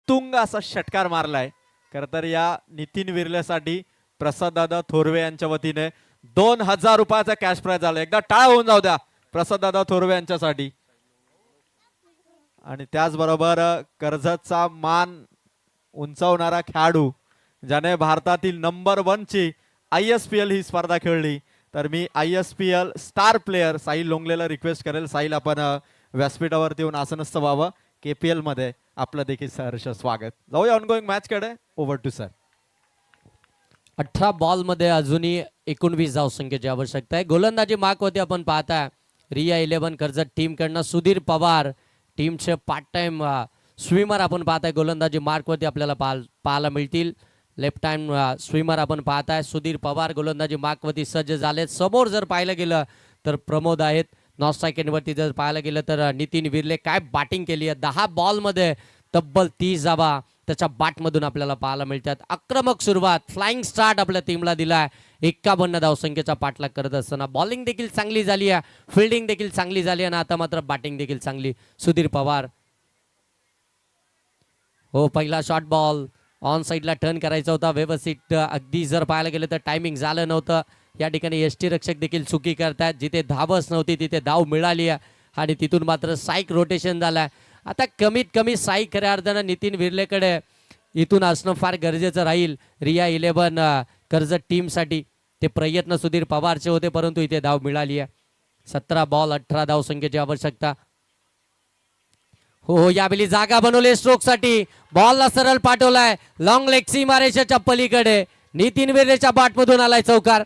तुंग असा षटकार मारलाय. खरं तर या नितीन विर्लेसाठी प्रसाददादा थोरवे यांच्या वतीने 2000 रुपयाचा कॅश प्राइज आला. एकदा टाळ होऊन जाऊ द्या प्रसाददादा थोरवे यांच्यासाठी. आणि त्याचबरोबर कर्जतचा मान उंचावणारा खेळाडू, ज्याने भारतातील नंबर 1 ची ISPL ही स्पर्धा खेळली, तर मी ISPL स्टार प्लेयर साहिल लोंगलेला रिक्वेस्ट करेल, साहिल आपण व्यासपीठावरती येऊन आसनस्थ व्हावं. KPL मध्ये आपलं देखील सहर्ष स्वागत. जाऊया ऑनगोईंग मॅच कडे. Over to sir. 18 बॉल मध्ये अजूनही 19 धावसंख्येची आवश्यकता आहे. गोलंदाजी मार्कवरती आपण पाहता रिया 11 कर्जत टीम कडनं सुधीर पवार, टीमचे पार्ट टाइम स्विमर आपण पाहताय गोलंदाजी मार्कवरती आपल्याला पाहायला मिळतील. लेफ्ट टाइम स्विमर आपण पाहताय सुधीर पवार गोलंदाजी मार्कवरती सज्ज झालेत. समोर जर पाहिलं गेलं तर प्रमोद आहेत. नॉर्थ सेकंड वरती जर पाहायला गेलं तर नितीन विर्ले काय बॅटिंग केली आहे. 10 बॉल मध्ये तब्बल 30 धावा त्याच्या बॅटमधून आपल्याला पाहायला मिळतात. आक्रमक सुरुवात, फ्लाइंग स्टार्ट आपल्या टीमला दिलाय. 51 धावसंख्येचा पाठलाग करत असताना बॉलिंग देखील चांगली झाली आहे, फिल्डिंग देखील चांगली झाली आणि आता मात्र बॅटिंग देखील चांगली. सुधीर पवार हो पहिला शॉट बॉल ऑन साईडला टर्न करायचा होता व्यवस्थित. अगदी जर पाहायला गेलं तर टायमिंग झालं नव्हतं. या ठिकाणी यष्टी रक्षक देखील चुकी करतात. जिथे धावच नव्हती तिथे धाव मिळाली आहे आणि तिथून मात्र साईक रोटेशन झालाय. आता कमीत कमी साईक खऱ्या अर्थानं नितीन विर्लेकडे इथून असणं फार गरजेचं राहील रिया 11 कर्जत टीमसाठी. ते प्रयत्न सुधीर पवारचे होते परंतु इथे धाव मिळाली आहे. 17 बॉल 18 धावसंख्येची आवश्यकता. हो यावेळी जागा बनवली स्ट्रोकसाठी. बॉलला सरळ पाठवलाय लॉंग लेग सीमारेषेच्या पलीकडे. नितीन विर्लेच्या बॅटमधून आलाय चौकार.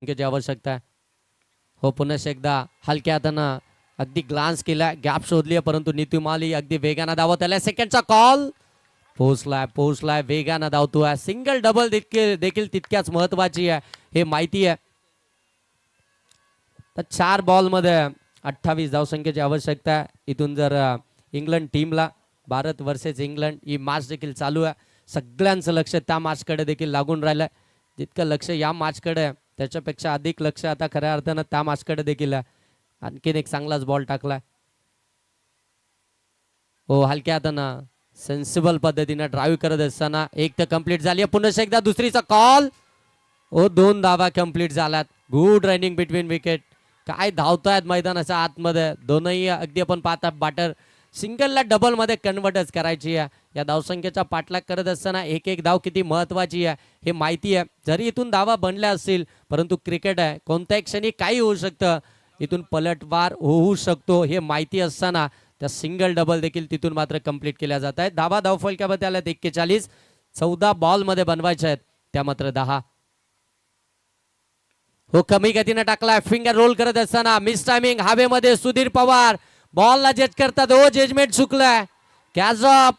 ची आवश्यकता आहे. हो पुन्हा एकदा हलक्या हातानं अगदी ग्लान्स केला गॅप शोधली परंतु नितुमाली अगदी वेगानं धावत आलाय. सेकंडचा कॉल पोहोचलाय वेगानं धावतोय. सिंगल डबल देखील तितक्याच महत्वाची आहे हे माहिती आहे. तर 4 बॉल मध्ये 28 धावसंख्येची आवश्यकता आहे. इथून जर इंग्लंड टीमला भारत वर्सेस इंग्लंड ही मॅच देखील चालू आहे. सगळ्यांचं लक्ष त्या मॅचकडे देखील लागून राहिलंय. जितकं लक्ष या मॅचकडे आहे त्याच्यापेक्षा अधिक लक्ष आता खऱ्या अर्थानं त्या मॅचकडे देखील आहे. आणखीन एक चांगलाच बॉल टाकलाय. हो हलक्या हातानं सेन्सिबल पद्धतीने ड्राईव्ह करत असताना एक तर कंप्लीट झाली. पुन्हा एकदा दुसरीचा कॉल. ओ 2 धावा कंप्लीट झाल्यात. Good running between wicket. काय धावतायत मैदानाच्या आतमध्ये दोनही. अगदी आपण पाहता बॅटर सिंगलला डबल मध्ये कन्वर्टच करायची आहे. या धावसंख्येचा पाठलाग करत असताना एक एक धाव किती महत्वाची आहे हे माहिती आहे. जरी इथून धावा बनल्या असतील परंतु क्रिकेट आहे कोणत्याही क्षणी काही होऊ शकतं. इथून पलटवार होऊ शकतो हे माहिती असताना त्या सिंगल डबल देखील तिथून मात्र कंप्लीट केल्या जात आहेत. धावा धावफलकामध्ये आल्यात 41. 14 बॉल मध्ये बनवायचे आहेत त्या मात्र 10. हो कमी गतीने टाकलाय. फिंगर रोल करत असताना मिस टायमिंग हवेमध्ये. सुधीर पवार बॉलला जज करतात. ओ जजमेंट चुकलाय. Catch off.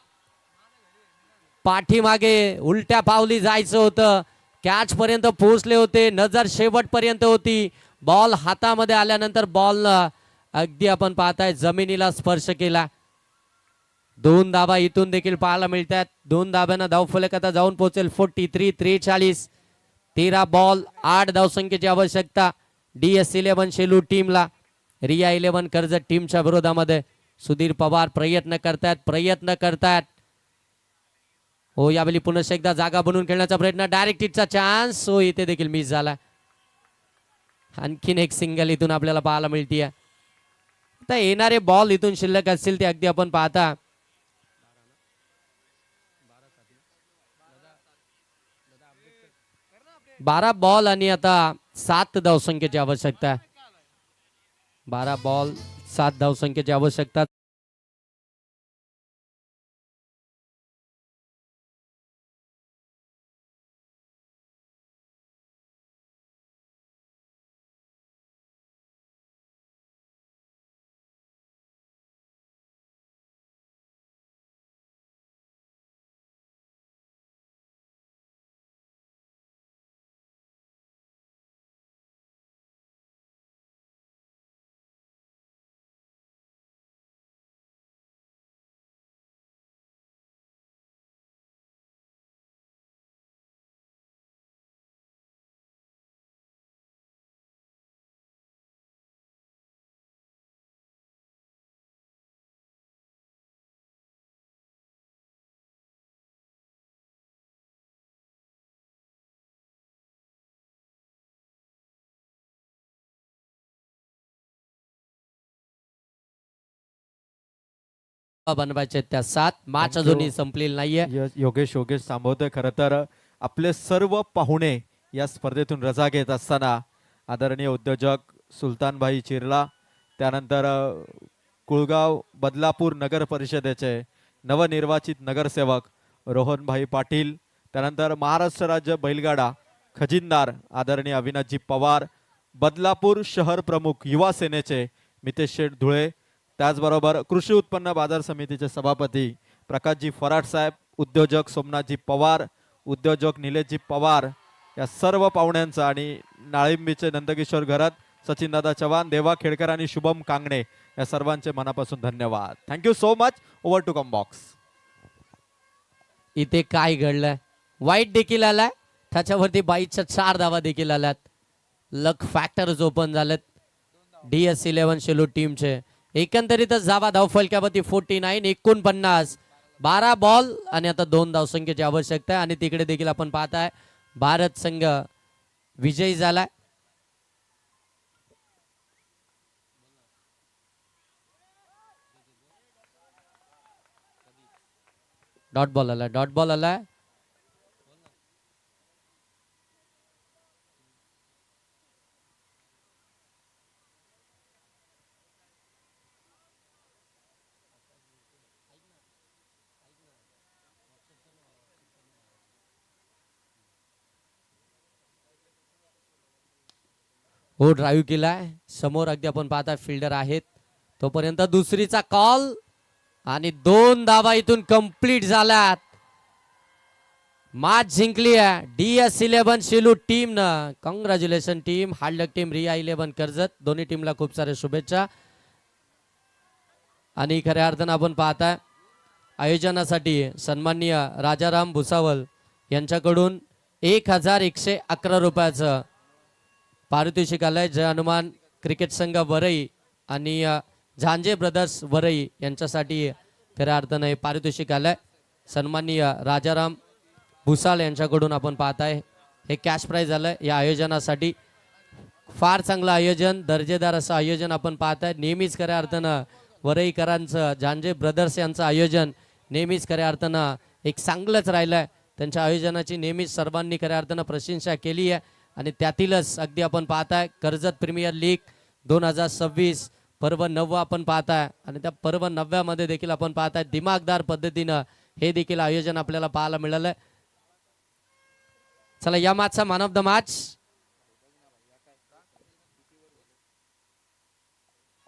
पाठीमागे उलट्या पावली जायचं होतं. कॅच पर्यंत पोहोचले होते. नजर शेवटपर्यंत होती. बॉल हातामध्ये आल्यानंतर बॉल अगदी आपण पाहताय जमिनीला स्पर्श केला. 2 धावा इथून देखील पाहायला मिळतात. 2 धाब्यांना धावफलक आता जाऊन पोहोचेल 43-43. 13 बॉल 8 धावसंख्येची आवश्यकता DS11 शेलू टीमला. रिया 11 कर्जत टीमच्या विरोधामध्ये सुधीर पवार प्रयत्न करतायत. हो यावेळी पुन्हा एकदा जागा बनवून खेळण्याचा प्रयत्न. डायरेक्ट हिटचा चान्स. हो इथे देखील मिस झाला. आणखीन एक सिंगल इथून आपल्याला पाहायला मिळते. आता येणारे बॉल इथून शिल्लक असतील ते अगदी आपण पाहता 12 बॉल आणि आता 7 धावसंख्येची आवश्यकता. 12 बॉल 7 धावसंख्येची आवश्यकता. बनवायचे त्या 7 मॅच अजूनही संपलेली नाहीये. योगेश थांबवतोय. खरं तर आपले सर्व पाहुणे या स्पर्धेतून रजा घेत असताना आदरणीय उद्योजक सुलतानभाई चिरला, त्यानंतर कुळगाव बदलापूर नगर परिषदेचे नवनिर्वाचित नगरसेवक रोहनभाई पाटील, त्यानंतर महाराष्ट्र राज्य बैलगाडा खजिनदार आदरणीय अविनाशजी पवार, बदलापूर शहर प्रमुख युवा सेनेचे मितेश शेठ धुळे, त्याचबरोबर कृषी उत्पन्न बाजार समितीचे सभापती प्रकाशजी फराट साहेब, उद्योजक सोमनाथजी पवार, उद्योजक निलेशजी पवार, या सर्व पाहुण्यांचा आणि नाळिंबीचे नंदकिशोर घरात सचिनदादा चव्हाण, देवा खेडकर आणि शुभम कांगणे या सर्वांचे मनापासून धन्यवाद. Thank you so much. Over to com box. इथे काय घडलंय. वाईट देखील आलाय, त्याच्यावरती बाईच्या 4 धावा देखील आल्यात. लक फॅक्टर्स ओपन झालेत DS11 शेलू टीमचे. एकंदरीतच धावा धावफलक्यावरती 49 49. 12 बॉल आणि आता 2 धावसंख्येची आवश्यकता आहे आणि तिकडे देखील आपण पाहताय भारत संघ विजयी झालाय. डॉट बॉल आलाय. हो ड्राईव्ह केलाय. समोर अगदी आपण पाहता फिल्डर आहेत. तोपर्यंत दुसरीचा कॉल आणि 2 धावा इथून कंप्लीट झाल्यात. मॅच जिंकली आहे DS11 शेलू टीमनं. Congratulation team. हार्ड लक टीम रिया 11 कर्जत. दोन्ही टीमला खूप साऱ्या शुभेच्छा. आणि खऱ्या अर्थानं आपण पाहताय आयोजनासाठी सन्माननीय राजाराम भुसावळ यांच्याकडून 1111 रुपयाचं पारितोषिक आलंय. जय हनुमान क्रिकेट संघ वरई आणि झांजे ब्रदर्स वरई यांच्यासाठी खऱ्या अर्थानं हे पारितोषिक आलंय. सन्माननीय राजाराम भुसाळ यांच्याकडून आपण पाहताय हे कॅश प्राइज आलंय या आयोजनासाठी. फार चांगलं आयोजन, दर्जेदार असं आयोजन आपण पाहताय. नेहमीच खऱ्या अर्थानं वरईकरांचं झांजे ब्रदर्स यांचं आयोजन नेहमीच खऱ्या अर्थानं एक चांगलंच राहिलंय. त्यांच्या आयोजनाची नेहमीच सर्वांनी खऱ्या अर्थानं प्रशंसा केली आहे आणि त्यातीलच अगदी आपण पाहताय कर्जत प्रीमियर लीग 2026 पर्व 9 आपण पाहताय आणि त्या पर्व 9 मध्ये देखील आपण पाहताय दिमागदार पद्धतीनं हे देखील आयोजन आपल्याला पाहायला मिळालंय. चला या मॅचचा मॅन ऑफ द मॅच